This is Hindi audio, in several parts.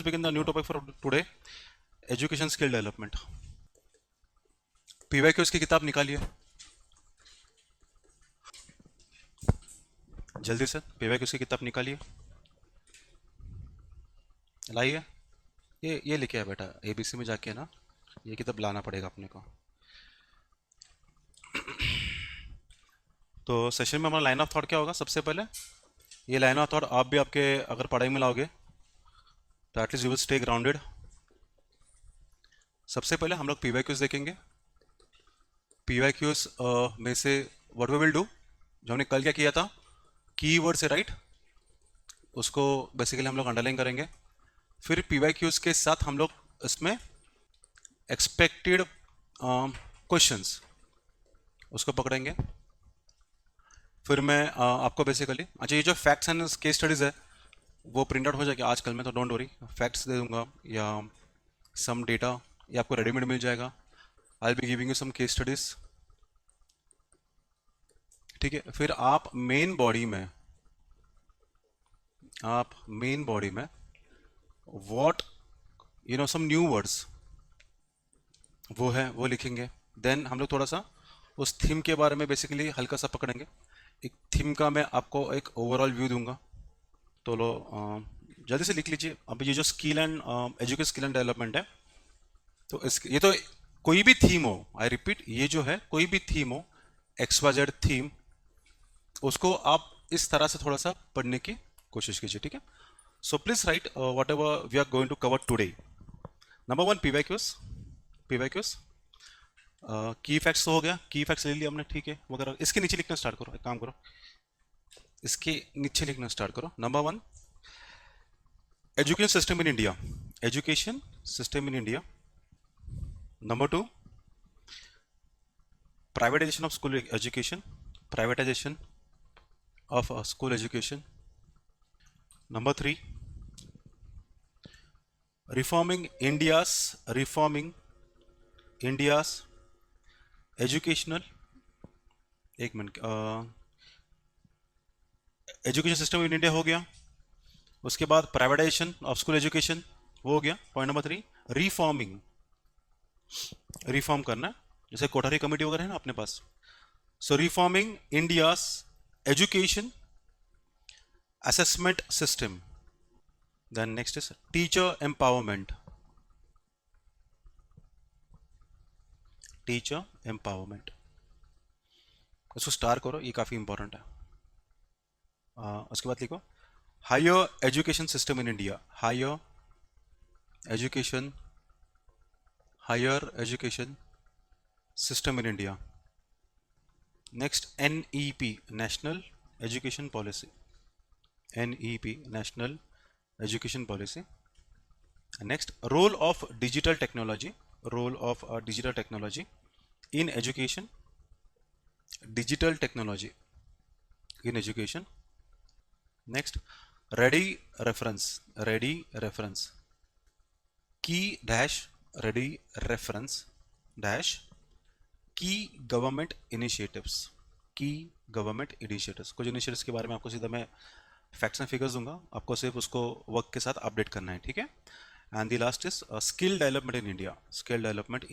let's begin the new topic for today, education skill development. PYQs की किताब निकालिए जल्दी से, पीवाईक्यूज की किताब निकालिए, लाइए। ये लिखे है बेटा, एबीसी में जाके ना ये किताब लाना पड़ेगा अपने को। तो सेशन में हमारा लाइन ऑफ थॉट क्या होगा? सबसे पहले ये लाइन ऑफ थॉट आप भी आपके अगर पढ़ाई में लाओगे तो at least you will stay grounded. सबसे पहले हम लोग पीवाईक्यूज देखेंगे। पीवाईक्यूज में से व्हाट वी विल डू, जो हमने कल क्या किया था, कीवर्ड से राइट, उसको बेसिकली हम लोग अंडरलाइन करेंगे। फिर पीवाईक्यूज के साथ हम लोग इसमें एक्सपेक्टेड क्वेश्चंस उसको पकड़ेंगे। फिर मैं आपको बेसिकली, अच्छा ये जो फैक्ट्स एंड केस स्टडीज़ है वो प्रिंट आउट हो जाएगा आजकल में, तो डोंट वरी, फैक्ट्स दे दूंगा या सम डेटा ये आपको रेडीमेड मिल जाएगा। I be giving you some case studies, ठीक है। फिर आप मेन बॉडी में व्हाट सम न्यू वर्ड्स वो लिखेंगे। देन हम लोग थोड़ा सा उस थीम के बारे में बेसिकली हल्का सा पकड़ेंगे। एक थीम का मैं आपको एक ओवरऑल व्यू दूंगा, तो लो जल्दी से लिख लीजिए। अब ये जो skill and education skill and development है, तो ये तो कोई भी थीम हो, आई रिपीट, ये जो है कोई भी थीम हो, XYZ थीम, उसको आप इस तरह से थोड़ा सा पढ़ने की कोशिश कीजिए, ठीक है। So please write whatever we are going to cover today. Number 1 PYQs की फैक्ट्स तो हो गया, की फैक्ट्स ले लिया हमने, ठीक है वगैरह। इसके नीचे लिखना स्टार्ट करो, एक काम करो, इसके नीचे लिखना स्टार्ट करो। Number 1 education system in India, education system in India. Number 2 privatization of school education, privatization of school education. Number 3 reforming India's educational, एक minute, education system in India हो गया। उसके बाद प्राइवेटाइजेशन ऑफ स्कूल एजुकेशन वो हो गया। पॉइंट नंबर 3 रिफॉर्म करना, जैसे कोठारी कमेटी वगैरह है ना अपने पास। So reforming India's education assessment system. Then next is teacher empowerment, उसको स्टार करो, ये काफी इंपॉर्टेंट है। उसके बाद लिखो higher education system in India, higher education system in India. Next, NEP, National Education Policy. NEP, National Education Policy. Next, role of digital technology in education. Digital technology in education. Next, ready reference. Key dash ready reference dash की गवर्नमेंट इनिशिएटिव्स, कुछ इनिशिएटिव्स के बारे में आपको सीधा मैं फैक्ट्स एंड फिगर्स दूंगा, आपको सिर्फ उसको वर्क के साथ अपडेट करना है, ठीक है। And the last is skill development in India, skill development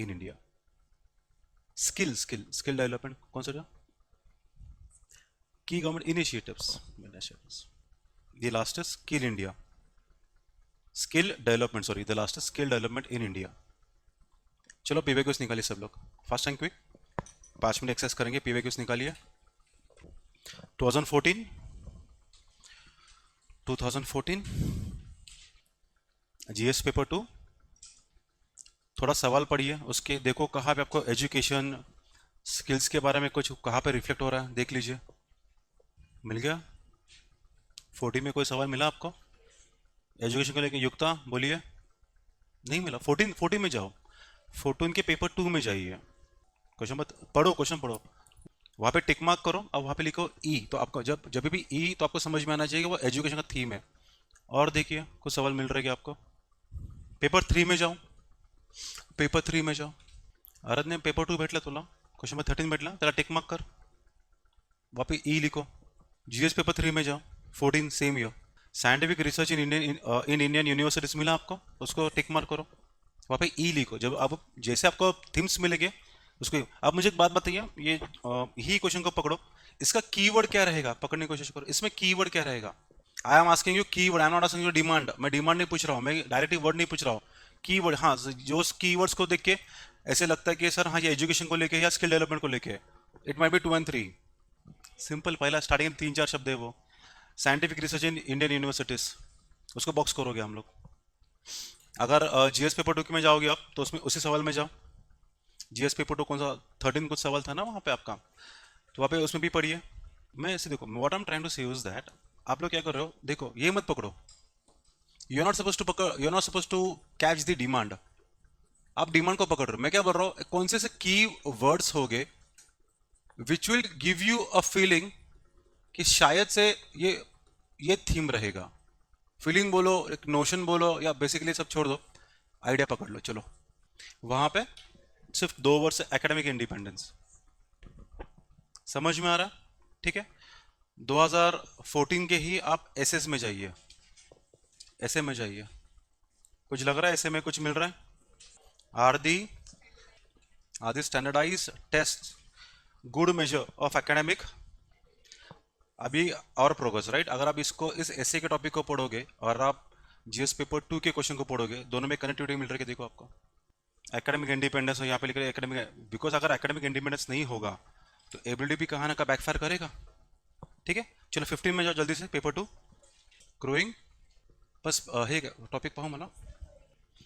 कौन सा, की government initiatives. The last is skill development in India. चलो पीवाईक्यूज निकालिए सब लोग, fast and quick, 5 minute exercise करेंगे। पीवाईक्यूज निकालिए। 2014 जीएस पेपर 2, थोड़ा सवाल पढ़िए, उसके देखो कहाँ पे आपको एजुकेशन स्किल्स के बारे में कुछ कहाँ पे रिफ्लेक्ट हो रहा है, देख लीजिए। मिल गया? 14 में कोई सवाल मिला आपको एजुकेशन को लेके? युक्ता बोलिए। नहीं मिला? 14 में जाओ, 14 के पेपर 2 में जाइए, क्वेश्चन पढ़ो, वहाँ पे टिक मार्क करो। अब वहाँ पे लिखो ई, तो आपको जब भी ई, तो आपको समझ में आना चाहिए कि वो एजुकेशन का थीम है। और देखिए कुछ सवाल मिल रहा है आपको। पेपर 3 में जाओ, अरद ने पेपर 2 भेटला तुला, क्वेश्चन नंबर 13 भेटला, त्याला टिक मार्क कर, वहाँ पे ई लिखो। जीएस पेपर 3 में जाओ, 14 same year, scientific research in Indian universities मिला आपको, उसको टिक मार्क करो। वहाँ पे ई लिखो। जब अब जैसे आपको थीम्स मिलेंगे उसको, अब मुझे एक बात बताइए, ये ही क्वेश्चन को पकड़ो, इसका कीवर्ड क्या रहेगा, पकड़ने की कोशिश करो, इसमें कीवर्ड क्या रहेगा। I am asking you keyword, I am not asking you demand, मैं डिमांड नहीं पूछ रहा हूँ, मैं डायरेक्टली वर्ड नहीं पूछ रहा हूँ, कीवर्ड। हाँ, जो कीवर्ड्स को देख के ऐसे लगता है कि सर हाँ ये एजुकेशन को लेके या स्किल डेवलपमेंट को लेके, it might be 2 and 3। Simple, पहला स्टार्टिंग में 3-4 शब्द है वो। Scientific research in Indian universities, उसको बॉक्स करोगे हम लोग। अगर जीएस पेपर 2 में जाओगे आप तो उसमें उसी सवाल में जाओ। जीएस पेपर 2 कौन सा, 13 कुछ सवाल था ना वहाँ पे आपका, तो वहाँ पे उसमें भी पढ़िए। मैं ऐसे देखो, what I am trying to say is that, आप लोग क्या कर रहे हो, देखो ये मत पकड़ो, you are not suppose to पकड़, you are not suppose to catch the demand. आप डिमांड को पकड़ रहे हो, मैं क्या बोल रहा हूँ, कौन से की वर्ड्स हो गए which will give you a feeling कि शायद से ये थीम रहेगा। फीलिंग बोलो, एक नोशन बोलो, या बेसिकली सब छोड़ दो, आइडिया पकड़ लो। चलो वहां पे सिर्फ 2 वर्ड, एकेडमिक इंडिपेंडेंस, समझ में आ रहा, ठीक है। 2014 के ही आप एसएस में जाइए, ऐसे में जाइए, कुछ लग रहा है ऐसे में कुछ मिल रहा है। Are the standardize test good measure of academic, अभी और प्रोग्रेस, राइट। अगर आप इसको, इस एसए के टॉपिक को पढ़ोगे और आप जीएस पेपर 2 के क्वेश्चन को पढ़ोगे, दोनों में कनेक्टिविटी मिल रही है, देखो आपको एकेडमिक इंडिपेंडेंस हो यहाँ पे लिख रहे हैं एकेडमिक, बिकॉज अगर एकेडमिक इंडिपेंडेंस नहीं होगा तो एबिलिटी भी कहाँ ना कहाँ बैकफायर करेगा, ठीक है। चलो 15 में जाओ जल्दी से, पेपर 2 ग्रोइंग, बस हे टॉपिक पाहू मला,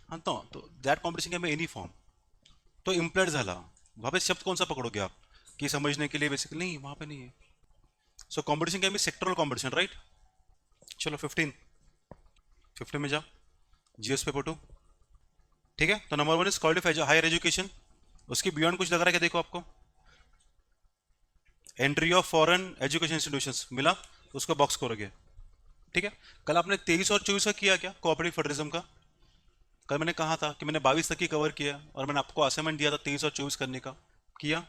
हाँ तो दैट कॉम्पिटिशन में एनी फॉर्म तो इम्प्लाइड झाला, वहाँ पे शब्द कौन सा पकड़ोगे आप कि समझने के लिए, बेसिकली नहीं, वहाँ पे नहीं है। So competition can be sectoral competition, right. चलो 15 में जाओ, जीएस पेपर 2, ठीक है। तो number 1 is quality higher education, उसकी बियॉन्ड कुछ लग रहा है क्या, देखो आपको entry of foreign education institutions मिला, उसको बॉक्स करोगे, ठीक है। कल आपने 23 और 24 का किया क्या, कोऑपरेटिव फेडरलिज्म का, कल मैंने कहा था कि मैंने 22 तक ही कवर किया और मैंने आपको असाइनमेंट दिया था 23 और 24 करने का, किया।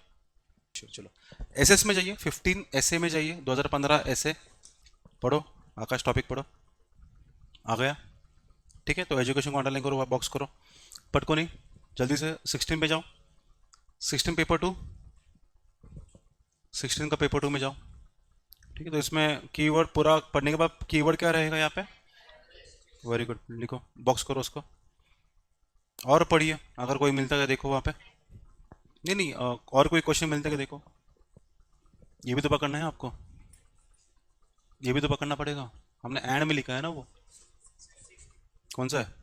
चलो एसएस में जाइए, 15 एसए में जाइए, 2015 एसए पढ़ो, आकाश टॉपिक पढ़ो, आ गया, ठीक है। तो एजुकेशन को अंडरलाइन करो, बॉक्स करो, पटको नहीं, जल्दी से 16 पे जाओ, 16 पेपर 2, 16 का पेपर 2 में जाओ, ठीक है। तो इसमें कीवर्ड पूरा पढ़ने के बाद कीवर्ड क्या रहेगा यहाँ पे, वेरी गुड, लिखो, बॉक्स करो उसको, और पढ़िए, अगर कोई मिलता है देखो वहाँ पे, नहीं नहीं और कोई क्वेश्चन मिलता है देखो, ये भी तो पकड़ना है आपको, ये भी तो पकड़ना पड़ेगा, हमने एंड में लिखा है ना वो, कौन सा है,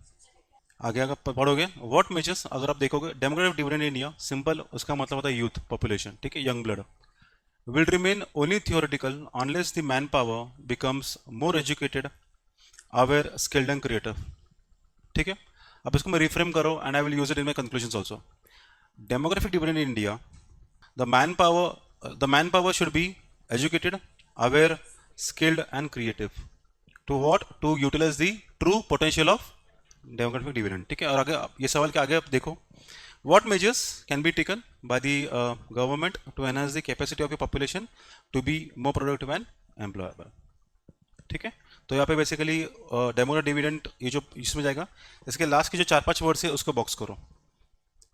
आगे आगे पढ़ोगे। व्हाट मेजर्स, अगर आप देखोगे demographic dividend in India, simple उसका मतलब होता है यूथ पॉपुलेशन, ठीक है, young blood will remain only theoretical unless the manpower becomes more educated, aware, skilled and creative, ठीक है। अब इसको मैं रिफ्रेम करो and I will use it in my conclusions also. Demographic dividend in India, the manpower should be educated, aware, skilled and creative to what, to utilize the true potential of demographic dividend, ठीक है। और आगे ये सवाल के आगे आप देखो, what measures can be taken by the government to enhance the capacity of a population to be more productive and employable, ठीक है। तो यहाँ पे बेसिकली डेमोग्राफिक डिविडेंड ये जो इसमें जाएगा, इसके लास्ट के जो 4-5 वर्ड्स है उसको बॉक्स करो,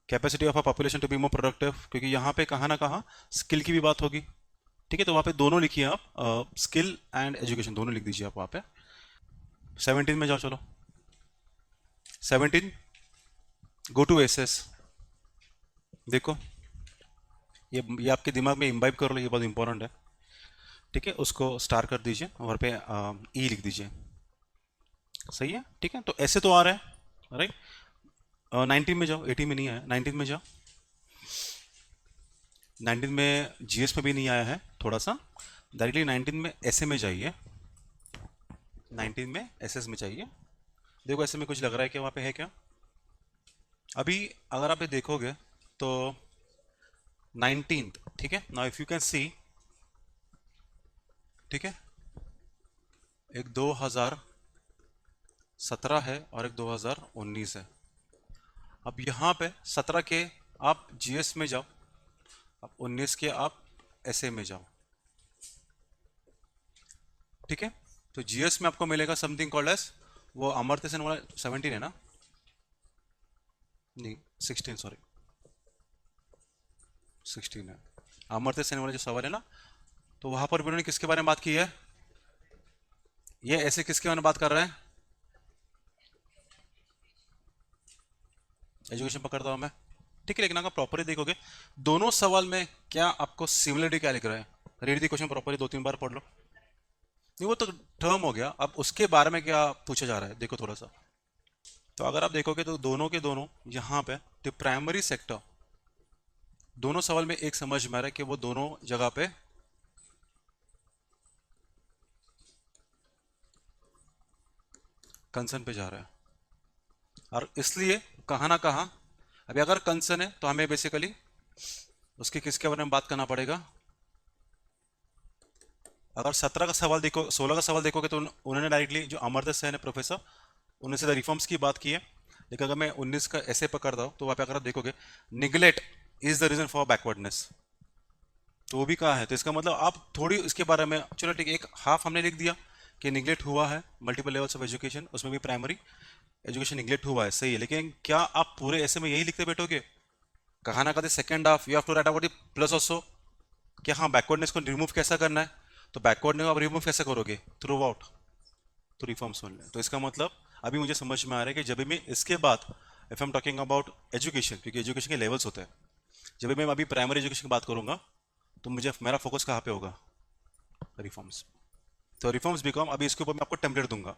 capacity of a population to be more productive, क्योंकि यहाँ पे कहाँ ना कहाँ स्किल की भी बात होगी, ठीक है। तो वहाँ पे दोनों लिखिए आप, स्किल एंड एजुकेशन दोनों लिख दीजिए आप वहाँ पे। 17 में जाओ, चलो 17, गो टू एसएस, देखो ये आपके दिमाग में इम्बाइब कर लो, ये बहुत इंपॉर्टेंट है, ठीक है। उसको स्टार कर दीजिए और पे ई लिख दीजिए, सही है, ठीक है। तो ऐसे तो आ रहा है, राइट। 19 में जाओ, 18 में नहीं आया, 19 में जाओ, 19 में जीएस में भी नहीं आया है, थोड़ा सा डायरेक्टली 19 में एसए में जाइए, 19 में एसएस में चाहिए, देखो ऐसे में कुछ लग रहा है क्या, वहाँ पे है क्या। अभी अगर आप ये देखोगे तो 19, ठीक है। Now if you can see, ठीक है, एक 2017 है और एक 2019 है। अब यहाँ पे 17 के आप जीएस में जाओ, अब 19 के आप एसए में जाओ, ठीक है। तो जीएस में आपको मिलेगा समथिंग कॉल्ड एज, वो अमर्त्य सेन वाला 17 है ना, नहीं 16 सॉरी 16 है, अमर्त्य सेन वाला जो सवाल है ना, तो वहां पर भी उन्होंने किसके बारे में बात की है, ये ऐसे किसके बारे में बात कर रहे हैं, एजुकेशन पकड़ता हूं मैं, ठीक है। लेकिन अगर प्रॉपरली देखोगे दोनों सवाल में क्या आपको सिमिलरिटी क्या लिख रहा है, रीड दी क्वेश्चन प्रॉपरली 2-3 बार पढ़ लो। नहीं वो तो टर्म हो गया, अब उसके बारे में क्या पूछा जा रहा है देखो थोड़ा सा। तो अगर आप देखोगे तो दोनों के दोनों यहाँ पे द प्राइमरी सेक्टर, दोनों सवाल में एक समझ में आ रहा है कि वो दोनों जगह पे कंसर्न पे जा रहा है, और इसलिए कहा ना कहा, अभी अगर कंसर्न है तो हमें बेसिकली उसके किसके बारे में बात करना पड़ेगा। अगर 17 का सवाल देखो, 16 का सवाल देखोगे तो उन्होंने डायरेक्टली जो अमर्त्य सेन है प्रोफेसर, उन्होंने सीधा रिफॉर्म्स की बात की है। लेकिन अगर मैं 19 का ऐसे पकड़ता हूँ तो वहाँ पे अगर आप देखोगे neglect is the reason for backwardness, तो वो भी कहा है। तो इसका मतलब आप थोड़ी इसके बारे में, चलो ठीक है, एक हाफ हमने लिख दिया कि निगलेक्ट हुआ है मल्टीपल लेवल्स ऑफ एजुकेशन, उसमें भी प्राइमरी एजुकेशन निगलेक्ट हुआ है, सही है। लेकिन क्या आप पूरे ऐसे में यही लिखते बैठोगे, कहा ना कहते second half you have to write about plus also, कि हाँ बैकवर्डनेस को रिमूव कैसा करना है, तो बैकवर्डनेस को आप रिमूव कैसे करोगे, थ्रू आउट तो रिफॉर्म्स ओनली। तो इसका मतलब अभी मुझे समझ में आ रहा है कि जब भी मैं इसके बाद if I am talking about education, क्योंकि एजुकेशन के लेवल्स होते हैं, जब भी मैं अभी प्राइमरी एजुकेशन की बात करूंगा तो मुझे मेरा फोकस कहाँ पे होगा, रिफॉर्म्स। तो रिफॉर्म्स बिकॉम, अभी इसके ऊपर मैं आपको टेम्पलेट दूंगा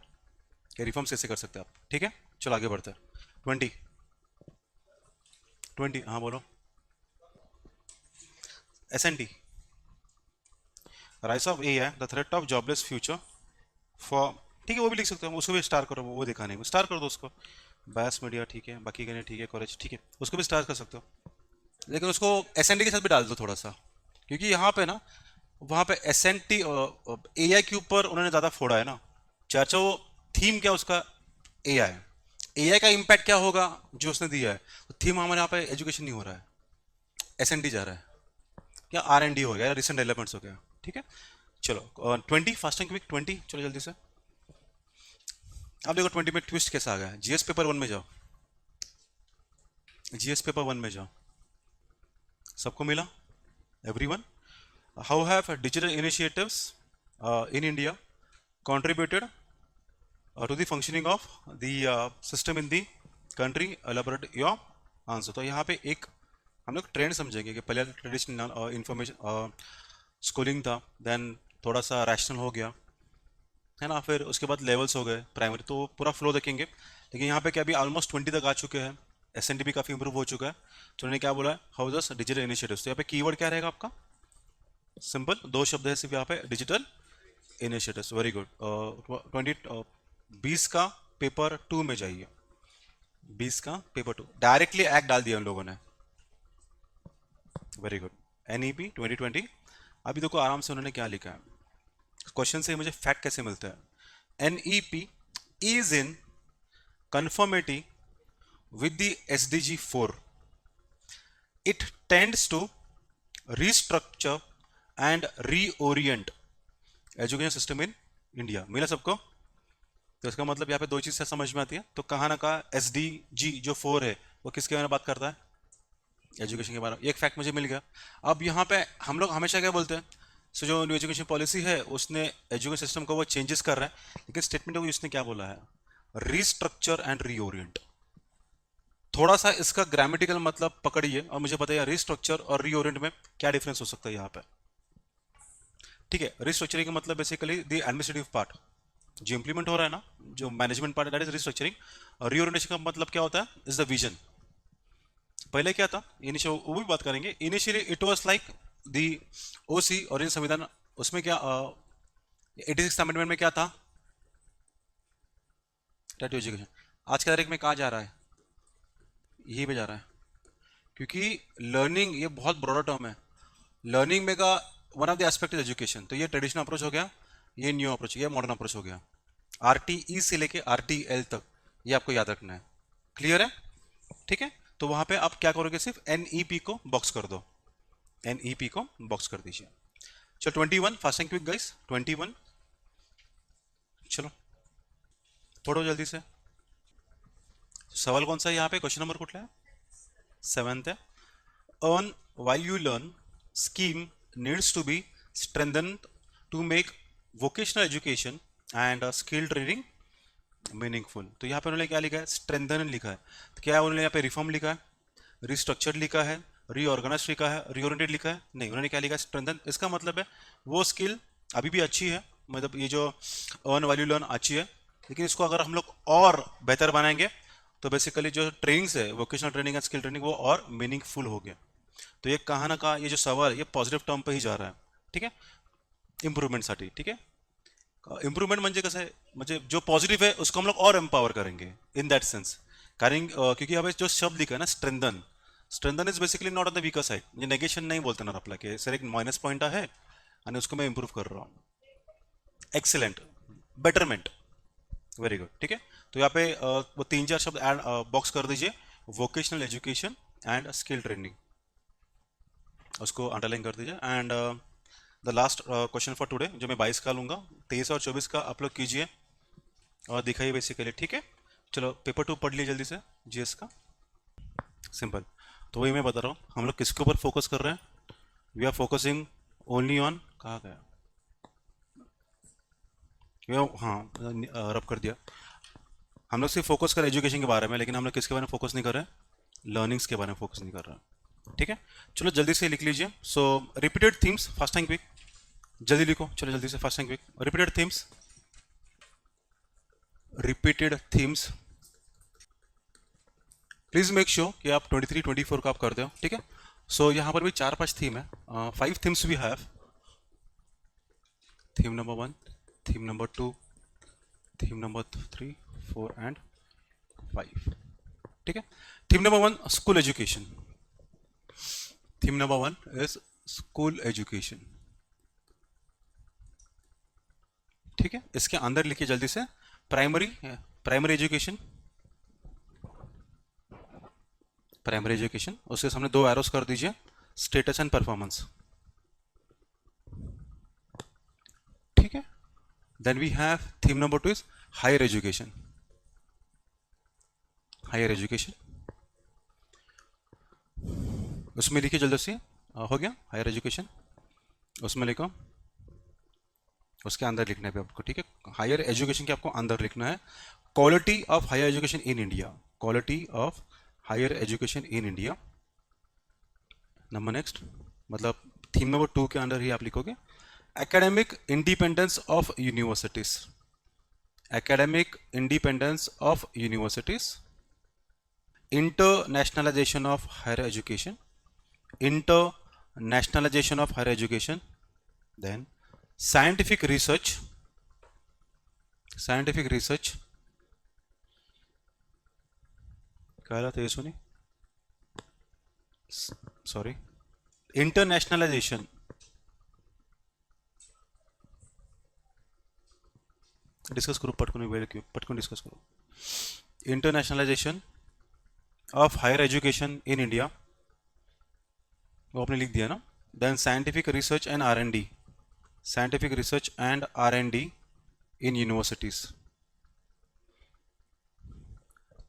कि रिफॉर्म्स कैसे कर सकते हैं आप, ठीक है। चलो आगे बढ़ते हैं। 20 20 हाँ बोलो। SNT, राइज ऑफ ए है the threat of jobless future for, ठीक है वो भी लिख सकते हो, उसको भी स्टार करो, वो दिखाने में स्टार कर दो उसको, बायस मीडिया ठीक है, बाकी कहने ठीक है, कॉलेज ठीक है, उसको भी स्टार कर सकते हो। लेकिन उसको SNT के साथ भी डाल दो थोड़ा सा, क्योंकि यहाँ पे ना, वहाँ पे SNT AI के ऊपर उन्होंने ज़्यादा फोड़ा है ना चर्चा, वो थीम क्या उसका, AI का इम्पैक्ट क्या होगा जो उसने दिया है, तो थीम हमारे यहाँ पे एजुकेशन नहीं हो रहा है, SNT जा रहा है, या R&D हो गया, या रिसेंट डेवलपमेंट्स हो गया, ठीक है। चलो 20 फास्ट एंड क्विक 20, चलो जल्दी से। अब देखो 20 में ट्विस्ट कैसा आ गया, जीएस पेपर 1 में जाओ, जीएस पेपर 1 में जाओ, सबको मिला, everyone, how have digital initiatives in India contributed to the functioning of the system in the country, elaborate your answer। तो यहाँ पे एक हम लोग ट्रेंड समझेंगे कि पहले ट्रेडिशनल इंफॉर्मेशन स्कूलिंग था, देन थोड़ा सा रैशनल हो गया है ना, फिर उसके बाद लेवल्स हो गए प्राइमरी, तो पूरा फ्लो देखेंगे। लेकिन यहाँ पे क्या अभी ऑलमोस्ट 20 तक आ चुके हैं, SNT भी काफ़ी इंप्रूव हो चुका है। तो उन्होंने क्या बोला है, हाउ दस डिजिटल इनिशिएटिव्स, तो यहाँ पे कीवर्ड क्या रहेगा आपका, सिंपल 2 शब्द है सिर्फ यहाँ पे, डिजिटल इनिशिएटिव्स, वेरी गुड। 20 का पेपर 2 में जाइए, 20 का पेपर 2 डायरेक्टली एक्ट डाल दिया उन लोगों ने, वेरी गुड। NEP 2020, अभी देखो आराम से उन्होंने क्या लिखा है, क्वेश्चन से मुझे फैक्ट कैसे मिलता है। NEP is in conformity with the SDG 4. It tends to restructure and reorient education system in India. मिला सबको, तो इसका मतलब यहाँ पे 2 चीज से समझ में आती है। तो कहा ना कहा SDG जो 4 है वो किसके बारे में बात करता है, एजुकेशन के बारे में। एक फैक्ट मुझे मिल गया। अब यहाँ पे हम लोग हमेशा क्या बोलते हैं, सो जो न्यू एजुकेशन पॉलिसी है उसने एजुकेशन सिस्टम को वो चेंजेस कर रहा है, लेकिन स्टेटमेंट में उसने क्या बोला है, रिस्ट्रक्चर एंड रीओरिएंट। थोड़ा सा इसका ग्रामेटिकल मतलब पकड़िए और मुझे बताइए रिस्ट्रक्चर और रीओरिएंट में क्या डिफरेंस हो सकता है यहाँ पे, ठीक है। रिस्ट्रक्चरिंग का मतलब बेसिकली द एडमिनिस्ट्रेटिव पार्ट जो इंप्लीमेंट हो रहा है ना, जो management part, that is restructuring. और रीओरिएंटेशन का मतलब क्या होता है, इज द विजन। पहले क्या था इनिशियल, वो भी बात करेंगे। Initially it was like the OC और इन संविधान, उसमें क्या 86 अमेंडमेंट में क्या था, राइट टू एजुकेशन। आज के तारीख में कहाँ जा रहा है, यही पे जा रहा है, क्योंकि लर्निंग ये बहुत ब्रॉडर टर्म है। लर्निंग में का one of the aspect is education. तो ये ट्रेडिशनल अप्रोच हो गया, ये न्यू अप्रोच, ये मॉडर्न अप्रोच हो गया। RTE से लेके RTL तक ये आपको याद रखना है, क्लियर है, ठीक है। तो वहां पे आप क्या करोगे, सिर्फ NEP को बॉक्स कर दो, NEP को बॉक्स कर दीजिए। चलो 21 फास्ट एंड क्विक गाइस, 21 चलो पढ़ो जल्दी से। सवाल कौन सा है यहाँ पे, क्वेश्चन नंबर कुठला है? 7th है। earn while you learn scheme needs to be strengthened to make vocational education and skill training meaningful. तो यहाँ पे उन्होंने क्या लिखा है? स्ट्रेंथन लिखा है। तो क्या उन्होंने यहाँ पे रिफॉर्म लिखा है, रिस्ट्रक्चर लिखा है, रीऑर्गेनाइज लिखा है, रीओरिएंटेड लिखा है? नहीं, उन्होंने क्या लिखा है? स्ट्रेंथन। इसका मतलब है वो स्किल अभी भी अच्छी है, मतलब ये जो अर्न वैल्यू लर्न अच्छी है, लेकिन इसको अगर हम लोग और बेहतर बनाएंगे तो बेसिकली जो ट्रेनिंग्स है, vocational training and skill training, वो और मीनिंगफुल हो गया। तो ये कहा ना कहा ये जो सवाल है ये पॉझिटिव्ह टर्म पे ही जा रहा है, ठीक आहे, इम्प्रूव्हमेंटसाठी, ठीक आहे। इम्प्रूव्हमेंट म्हणजे कसं आहे, म्हणजे जो पॉजिटिव है उसको हम लोग और एम्पावर करेंगे इन दैट सेंस। कारण क्योंकि हमें जो शब्द लिखा है ना strengthen, strengthen is basically not on the weaker side, म्हणजे नेगेशन नाही बोलता येणार आपला की सर एक मायनस पॉइंट आहे आणि उसको मैं इम्प्रूव कर रहा हूँ। एक्सेलेंट, बेटरमेंट, वेरी गुड, ठीक है। तो यहाँ पे वो 3-4 शब्द ऐड बॉक्स कर दीजिए, vocational education and skill training, उसको अंडरलाइन कर दीजिए। And the last question for today जो मैं 22 का लूँगा, 23 और 24 का आप लोग कीजिए और दिखाइए बेसिकली, ठीक है। चलो पेपर 2 पढ़ लीजिए जल्दी से, जीएस का, सिंपल। तो वही मैं बता रहा हूँ, हम लोग किसके ऊपर फोकस कर रहे हैं? We are focusing only on, कहाँ गया, हाँ रब कर दिया। हम लोग सिर्फ फोकस कर एजुकेशन के बारे में, लेकिन हम लोग किसके बारे में फोकस नहीं कर रहे हैं? लर्निंग्स के बारे में फोकस नहीं कर रहे हैं, ठीक है। चलो जल्दी से लिख लीजिए। So repeated themes fast and quick, जल्दी लिखो, चलो जल्दी से fast and quick. Repeated themes, repeated themes, please make sure कि आप 23-24 का आप कर दो, ठीक है। सो यहाँ पर भी 4-5 थीम है, 5 themes we have. Theme number 1, theme number 2, theme number 3, 4 and 5, ठीक है। Theme number 1 school education, theme number 1 is school education, ठीक है। इसके अंदर लिखिए जल्दी से, primary, primary education, primary education, उसके सामने 2 एरोस कर दीजिए, स्टेटस एंड परफॉर्मेंस, ठीक है। Then we have theme number 2 is higher education, higher education, उसमें लिखिए जल्दी से, हो गया हायर एजुकेशन, उसमें लिखो, उसके अंदर लिखना है आपको, ठीक है। हायर एजुकेशन के आपको अंदर लिखना है, quality of higher education in India, quality of higher education in India. Number next, मतलब थीम नंबर 2 के अंदर ही आप लिखोगे academic independence of universities, academic independence of universities, internationalization of higher education, internationalization of higher education, then scientific research, scientific research, क्या रहा था ये सुनी, सॉरी, इंटरनेशनलाइजेशन, डिस्कस करो पटकन, वेळ क्यों पटकन डिस्कस करो। Internationalization of higher education in India, वो आपने लिख दिया ना। Then scientific research and R&D, scientific research and R&D in universities.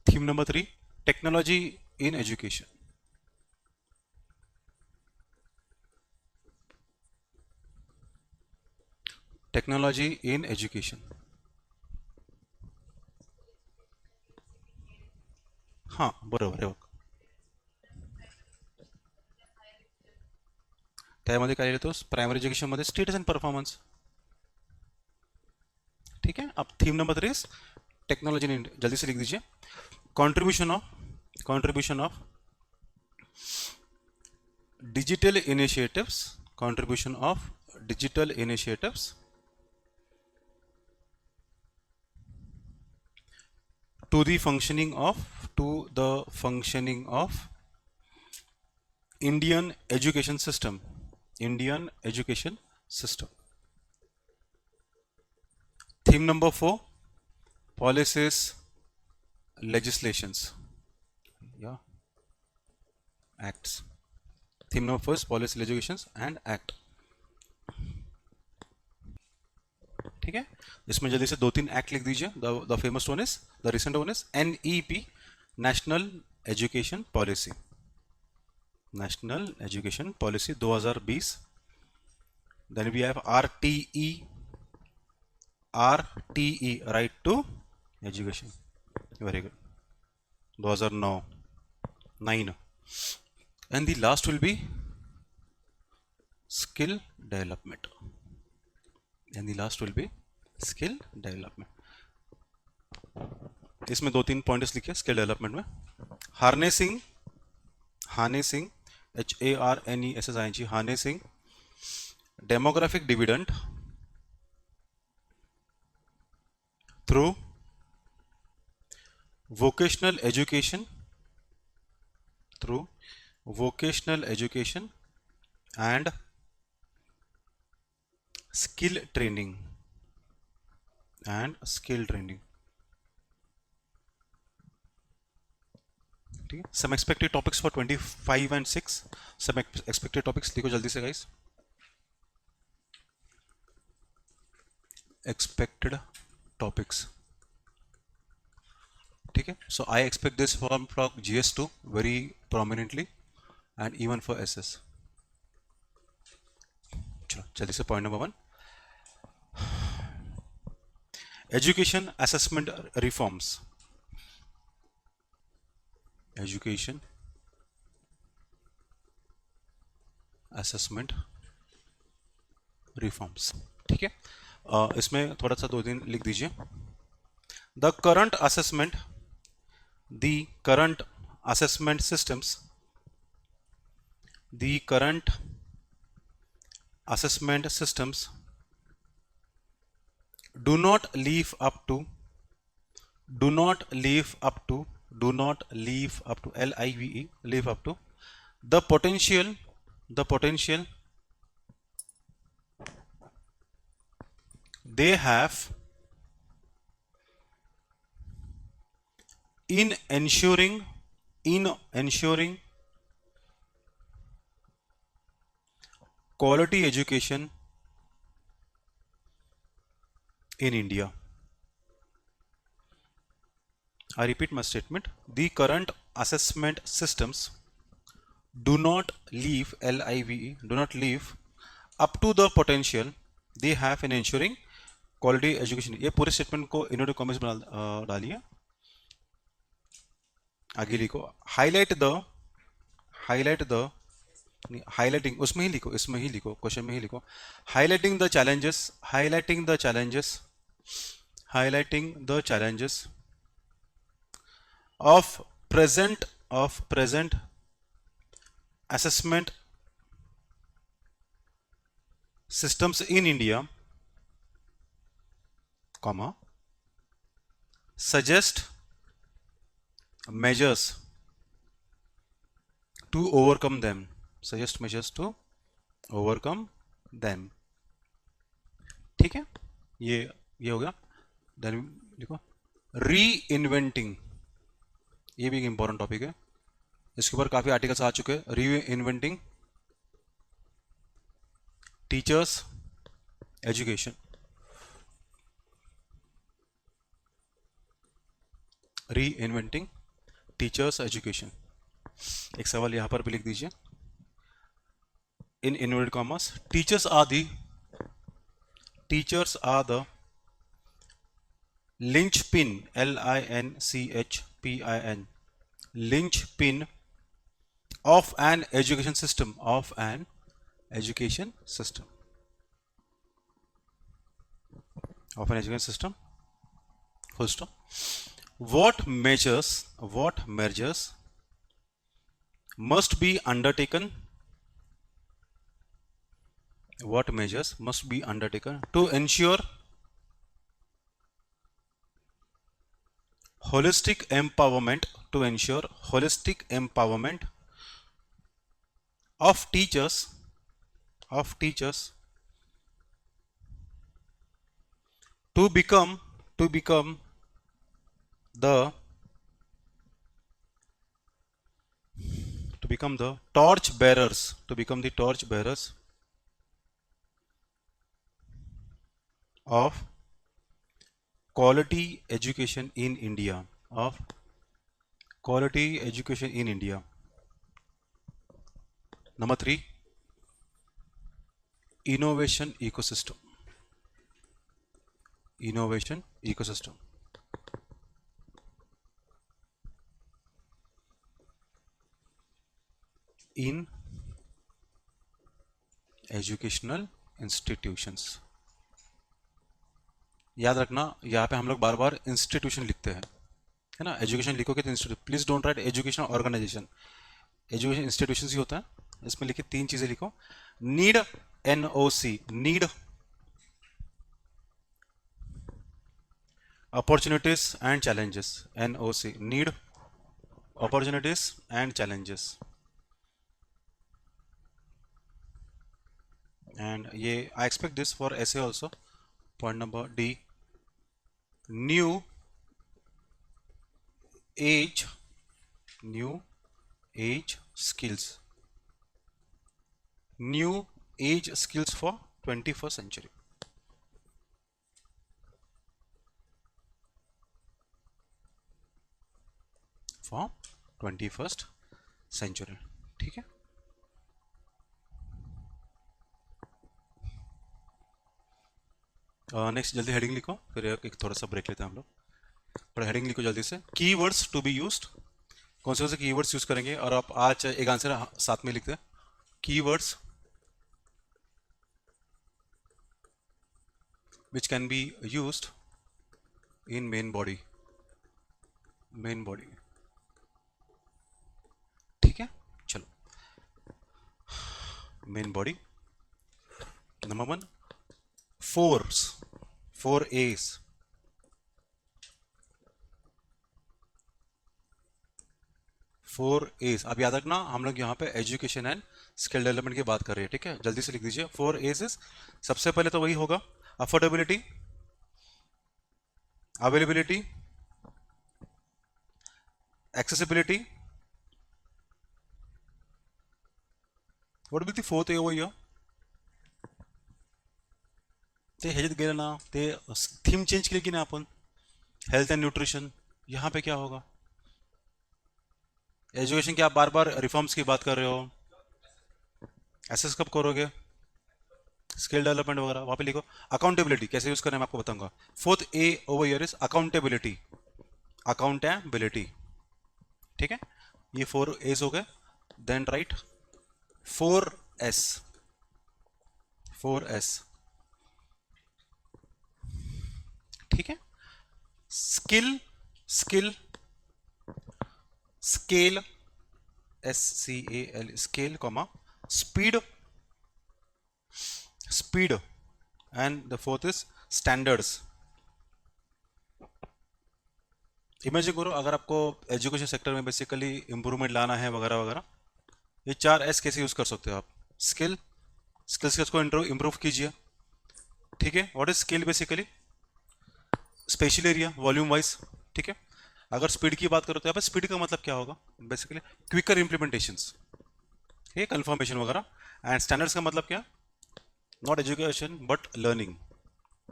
Theme number 3, technology in education, technology in education, हाँ बरोबर आहे बघ, त्यामध्ये काय लिहितो प्रायमरी एज्युकेशन मध्ये स्टेटस एंड परफॉर्मन्स, ठीक है। अब थीम नंबर 3 टेक्नोलॉजी इन, जल्दी से लिख दीजिए, contribution of digital initiatives, contribution of digital initiatives to the functioning of Indian education system, Indian education system. Theme number 4, policies, legislations, yeah, acts. Theme number 4 is policy, legislations and act, ठीक है। इसमें जल्दी से 2-3 एक्ट लिख दीजिए. The famous one is, the recent one is NEP, national education policy. National education policy 2020. Then we have RTE, right to education. Very good. 2009. And the last will be skill development. And the last will be skill development. इसमें 2-3 पॉइंट्स लिखे स्किल डेवलपमेंट में. Harnessing HARNESSING, harnessing demographic dividend through vocational education, and skill training. ठीक है. Some expected topics for 25 and 6. Some expected topics लिखो जल्दी से guys. Expected topics. ठीक है. So I expect this from GS2 very prominently and even for SS. चलो जल्दी से point number 1. Education assessment reforms. Education assessment reforms. ठीक है. इसमें थोड़ा सा 2 दिन लिख दीजिए. The current assessment systems, the current assessment systems do not live up to LIVE, live up to the potential they have in ensuring quality education in India. I repeat my statement. The current assessment systems do not live, do not live up to the potential they have in ensuring quality education. ये पूरे स्टेटमेंट को इन्वर्टेड कॉमेस बना डालिए. आगे लिखो हाईलाइटिंग उसमें ही लिखो, इसमें ही लिखो, क्वेश्चन में ही लिखो. Highlighting the challenges of present assessment systems in India, comma, suggest measures to overcome them. ठीक है. ये हो गया. देन लिखो री इन्वेंटिंग. ये भी एक इंपॉर्टेंट टॉपिक है, इसके ऊपर काफी आर्टिकल्स आ चुके हैं. Reinventing teachers education. Reinventing teachers education. एक सवाल यहां पर भी लिख दीजिए in inverted commas. Teachers are the linchpin, LINCHPIN, linchpin of an education system, full stop. What measures must be undertaken to ensure holistic empowerment of teachers to become the torch bearers of quality education in India of quality education in India. Number 3, innovation ecosystem. Innovation ecosystem. In educational institutions. याद रखना यहाँ पे हम लोग बार बार इंस्टीट्यूशन लिखते हैं, है ना। एजुकेशन लिखोगे तो institute, please don't write education organization, education institution ही होता है। इसमें लिखिए 3 चीजें लिखो। Need, NOC, need, opportunities and challenges, NOC, need, opportunities and challenges। and ये I expect this for essay also। point number D, new age, new age skills, new age skills for 21st century। for 21st century, ठीक है। नेक्स्ट जल्दी हेडिंग लिखो, फिर एक थोड़ा सा ब्रेक लेते हैं हम लोग। पर हेडिंग लिखो जल्दी से। कीवर्ड्स टू बी यूज्ड, कौन से कीवर्ड्स यूज करेंगे, और आप आज एक आंसर साथ में लिखते हैं। Keywords which can be used in main body, main body, ठीक है। चलो main body. Number 1, force, 4 A's, अब याद रखना हम लोग यहाँ पे एजुकेशन एंड स्किल डेवलपमेंट की बात कर रहे हैं, ठीक है। जल्दी से लिख दीजिए। 4 A's इज, सबसे पहले तो वही होगा, affordability, availability, accessibility. What will the fourth A over here? ते ह्याच्यात गेलं ना, ते थीम चेंज केली की नाही आपण, हेल्थ एंड न्यूट्रिशन। यहाँ पे क्या होगा? एजुकेशन की आप बार बार रिफॉर्म्स की बात कर रहे हो, एसेस कब करोगे? स्किल डेवलपमेंट वगैरह। वहाँ पे लिखो अकाउंटेबिलिटी, कैसे यूज करना है मैं आपको बताऊंगा। 4th A over here is accountability, accountability, ठीक है। ये 4 A's हो गए। देन राइट 4S, 4S, ठीक है। Skill, skill, scale, SCAL, scale, comma, speed, speed, and the 4th is standards. Imagine करो अगर आपको एजुकेशन सेक्टर में बेसिकली इंप्रूवमेंट लाना है वगैरह वगैरह, ये 4S कैसे यूज कर सकते हो आप? स्किल, स्किल्स को इंप्रूव कीजिए, ठीक है। What is skill? Basically special area, volume wise, ठीक है। अगर स्पीड की बात करो तो यहाँ पे स्पीड का मतलब क्या होगा? बेसिकली क्विकर इंप्लीमेंटेशंस, ठीक है, कंफर्मेशन वगैरह। एंड स्टैंडर्ड्स का मतलब क्या? नॉट एजुकेशन बट लर्निंग,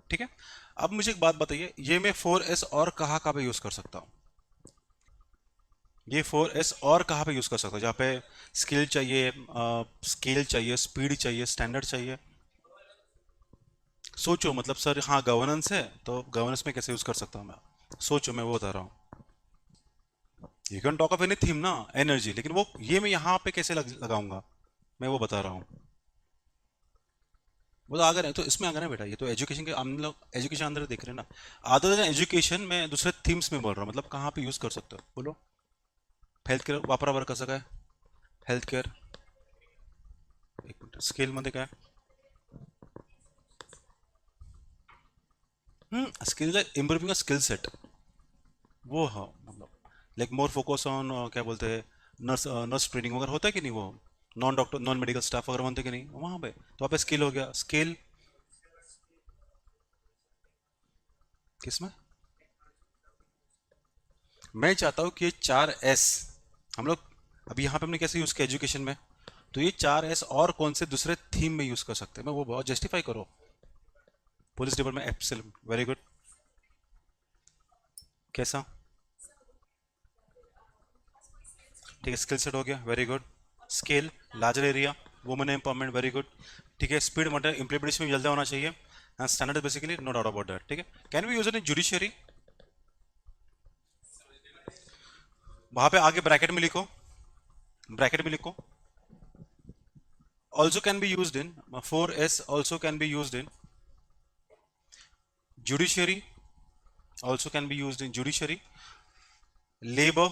ठीक है। अब मुझे एक बात बताइए, ये मैं 4S और कहाँ पे यूज कर सकता हूँ? ये 4S और कहाँ पे यूज कर सकता हूँ? जहाँ पे स्किल चाहिए, स्केल चाहिए, स्पीड चाहिए, स्टैंडर्ड चाहिए। सोचो, मतलब सर हाँ गवर्नेंस है, तो गवर्नेंस में कैसे यूज कर सकता हूँ मैं? सोचो, मैं वो बता रहा हूँ। You can talk of any theme ना, एनर्जी, लेकिन वो ये मैं यहाँ पे कैसे लगाऊंगा, मैं वो बता रहा हूँ। वो तो अगर है तो इसमें अगर है बेटा, ये तो एजुकेशन के हम लोग एजुकेशन अंदर देख रहे हैं ना। अदर देन एजुकेशन में दूसरे थीम्स में बोल रहा हूँ, मतलब कहाँ पे यूज कर सकते हो बोलो। हेल्थ केअर वापरावर कसं काय? हेल्थ केअर, एक मिनिट, स्केल मध्ये काय? स्किल इम्प्रूविंग स्किल सेट, वो हाँ, मतलब लाइक मोर फोकस ऑन क्या बोलते हैं, नर्स, नर्स ट्रेनिंग वगैरह होता है कि नहीं? वो non doctor, non medical staff वगैरह बनते कि नहीं वहाँ पे? तो वहाँ पे स्किल हो गया। स्किल किसमें? मैं चाहता हूँ कि ये 4S हम लोग अभी यहाँ पे हमने कैसे यूज किया एजुकेशन में, तो ये 4S और कौन से दूसरे थीम में यूज कर सकते हैं, मैं वो बहुत जस्टिफाई करो। Police department, absolute, very good. कैसा? ठीक है, स्किल सेट हो गया, very good. Scale, larger area, women empowerment, very good. ठीक है, स्पीड मतलब इम्प्लीमेंटेशन में जल्दी होना चाहिए, standard basically, no doubt about that. ठीक है, can we use it in judiciary? वहां पे आगे ब्रैकेट में लिखो, ब्रैकेट में लिखो, also can be used in 4s, also can be used in judiciary, also can be used in judiciary, labor,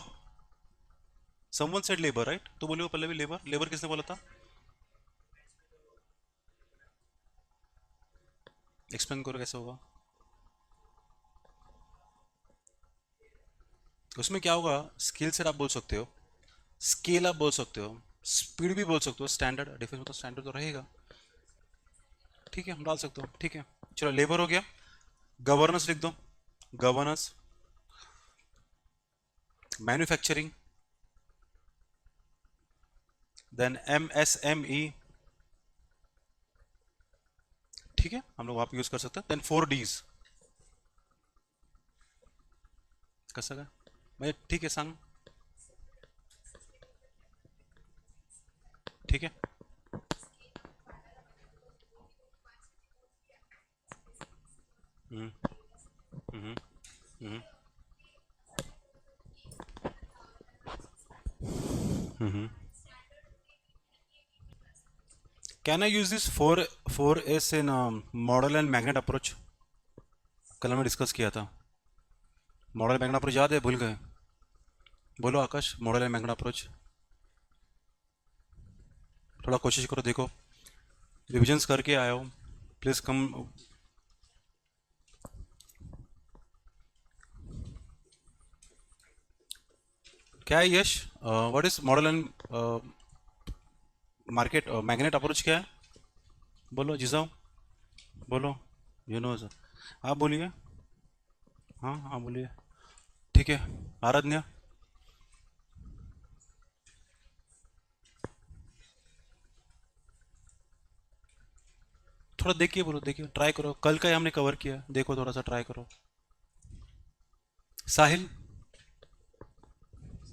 someone said labor right, तो बोलिए पहले भी लेबर, लेबर किसने बोला था? एक्सप्लेन करो कैसे होगा। उसमें क्या होगा, स्किल सेट आप बोल सकते हो, स्केल आप बोल सकते हो, स्पीड भी बोल सकते हो, स्टैंडर्ड डिफेंस में तो स्टैंडर्ड तो रहेगा। ठीक है, हम डाल सकते हो। ठीक है, चलो लेबर हो गया, गवर्नेंस लिख दो, गवर्नेंस, मैन्युफैक्चरिंग, देन MSME। ठीक है, हम लोग वहां पे यूज कर सकते हैं। देन 4Ds कसं काय म्हणजे ठीक आहे सांग। ठीक है, हम्म, हम्म, हम्म, हम्म। Can I use this four S in model and magnet approach? कल हमने डिस्कस किया था, मॉडल मैग्नेट अप्रोच याद है, भूल गए? बोलो आकाश, मॉडल एंड मैग्नेट अप्रोच, थोड़ा कोशिश करो, देखो रिविजन्स करके आया हो, प्लीज कम। क्या है Yash, what is model and market magnet approach क्या है? बोलो जिजाओ, बोलो, यू नो सर, आप बोलिए। हाँ हाँ बोलिए। ठीक है, आराधना, थोड़ा देखिए, बोलो, देखिए, ट्राई करो, कल का ही हमने कवर किया, देखो थोड़ा सा ट्राई करो। साहिल,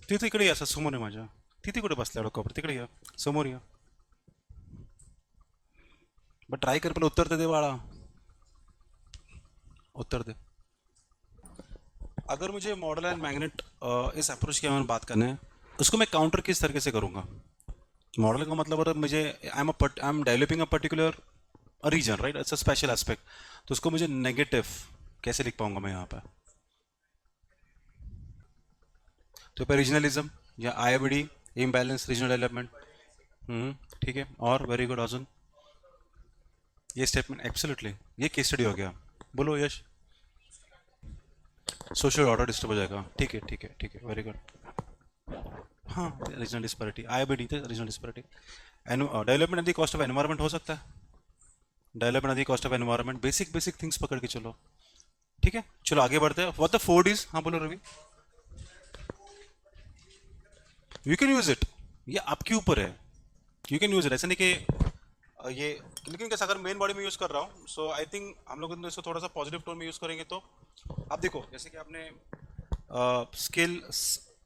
ती तिकडे या, समोर आहे माझ्या, ती तिकडे बसल्या डोक्यावर, तिकडे या, समोर या, बट ट्राई कर, पहले उत्तर तर दे बाळा, उत्तर दे। अगर मुझे मॉडल एंड मैग्नेट इस अप्रोच की हमें बात करना है, उसको मैं काउंटर किस तरीके से करूँगा? मॉडल का मतलब अगर मुझे I am developing a particular region right, it's a special aspect, तो उसको मुझे नेगेटिव कैसे लिख पाऊंगा मैं यहाँ पे? तो पे रीजनलिज्म या IBD, इम्बैलेंस रीजनल डेवलपमेंट। ठीक है, और वेरी गुड अर्जुन, ये स्टेटमेंट एब्सोल्युटली, ये केस स्टडी हो गया। बोलो यश, सोशल ऑर्डर डिस्टर्ब हो जाएगा। ठीक है ठीक है ठीक है, वेरी गुड। हाँ, रीजनल डिस्पैरिटी, IBD थे regional disparity. Development at the cost of environment हो सकता है, development at the cost of environment, basic basic things पकड़ के चलो। ठीक है, चलो आगे बढ़ते हैं। व्हाट द 4Ds, हाँ बोलो Ravi. You can use it, ये आपके ऊपर है, यू कैन यूज इट, ऐसा नहीं कि ये, लेकिन कैसा अगर मेन बॉडी में यूज कर रहा हूँ, सो आई थिंक हम लोग इसको थोड़ा सा पॉजिटिव टोन में यूज करेंगे। तो आप देखो, जैसे कि आपने scale,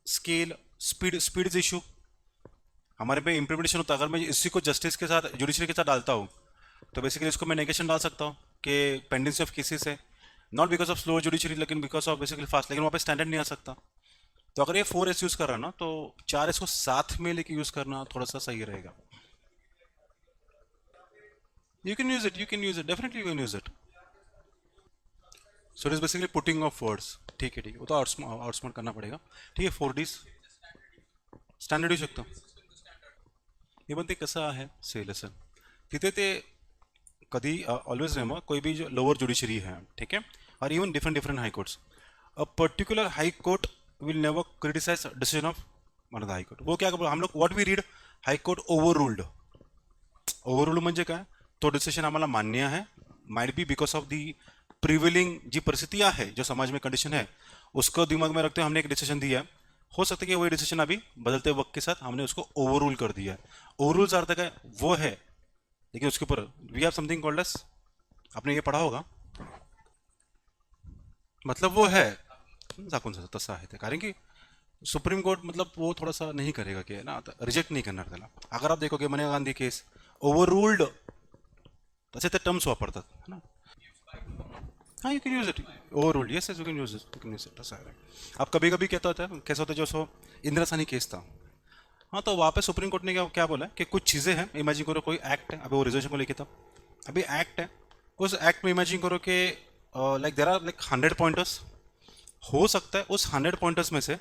scale, speed, speed issue हमारे पे इम्प्लीमेंटेशन होता है, अगर मैं इसी को जस्टिस के साथ, जुडिशरी के साथ डालता हूँ, तो बेसिकली इसको मैं नेगेशन डाल सकता हूँ कि पेंडेंसी ऑफ केसेस है, not because of slow judiciary, लेकिन बिकॉज ऑफ बेसिकली फास्ट, लेकिन वहाँ पे स्टैंडर्ड नहीं आ सकता। तो अगर ये 4S यूज कर रहा है ना, तो 4S को साथ में लेके यूज करना थोड़ा सा सही रहेगा। You can use it, you can use it, definitely you can use it. So it is basically putting of words. ठीक है ठीक है, वो तो आउटस्मार्ट करना पड़ेगा। ठीक है, 4Ds स्टँडर्ड येऊ शकतो, हे पण ते कसं आहे से लेसन, तिथे ते कधी ऑलवेज नाही, मग कोई भी जो लोअर जुडिशरी है, ठीक है, और even different different high courts, a particular high court will never criticise decision of one of the high court. वो क्या हम लोग what we read, high court overruled, overruled म्हणजे काय, तो डिसिजन आम्हाला मान्य आहे, might be because of the prevailing जी परिस्थितियाँ है, जो समाज में कंडीशन है, उसको दिमाग में रखते हुए हमने एक डिसीजन दिया है। हो सकता है कि वही डिसीजन अभी बदलते वक्त के साथ हमने उसको ओवर रूल कर दिया है। ओवर रूल अर्थ क्या है, वो है, लेकिन उसके ऊपर we have something called S, आपने ये पढ़ा होगा, मतलब वो है, झाकून जातं, तसं आहे ते. कारण की सुप्रीम कोर्ट मतलब वो थोड़ा सा नहीं करेगा कि ना, रिजेक्ट नहीं करणार त्याला. अगर आप देखोगे Maneka Gandhi case over ruled, तसे ते टर्म्स वापरतात है ना. हाँ you can use it, over ruled, yes yes you can use it, you can use it, ऐसा है. अब कभी कभी क्या होता है, कैसा होता है, जो सो इंदिरा सानी केस था. हाँ तो वहाँ पे सुप्रीम कोर्ट ने क्या क्या बोला कि कुछ चीज़ें हैं, इमेजिन करो कोई एक्ट है, अभी वो रिजर्वेशन को लेके था, अभी एक्ट है, उस एक्ट में इमेजिन करो कि like there are like 100 pointers, हो सकता है उस 100 पॉइंटर्स में से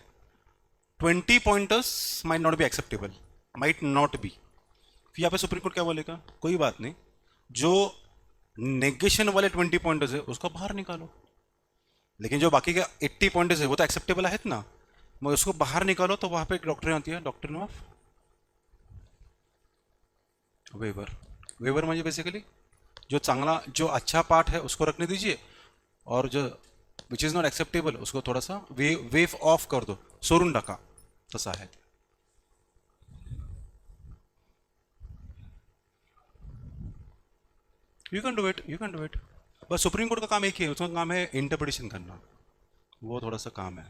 20 pointers might not be acceptable, might not be. फिर यहाँ पे सुप्रीम कोर्ट क्या बोलेगा, कोई बात नहीं, जो नेगेशन वाले 20 पॉइंटर्स है उसको बाहर निकालो, लेकिन जो बाकी के 80 पॉइंटर्स है वो तो एक्सेप्टेबल आहेत ना, मग उसको बाहर निकालो. तो वहाँ पे एक डॉक्ट्रिन आती है, डॉक्ट्रिन ऑफ वेवर. वेवर म्हणजे बेसिकली जो चांगला, जो अच्छा पार्ट है उसको रखने दीजिए, और जो विच इज़ नॉट एक्सेप्टेबल उसको थोड़ा सा वेव ऑफ कर दो, सोडून टाका, तसा है. You can do it, you can do it. बस सुप्रीम कोर्ट का काम एक ही है, उसका काम है इंटरप्रिटेशन करना, वो थोड़ा सा काम है.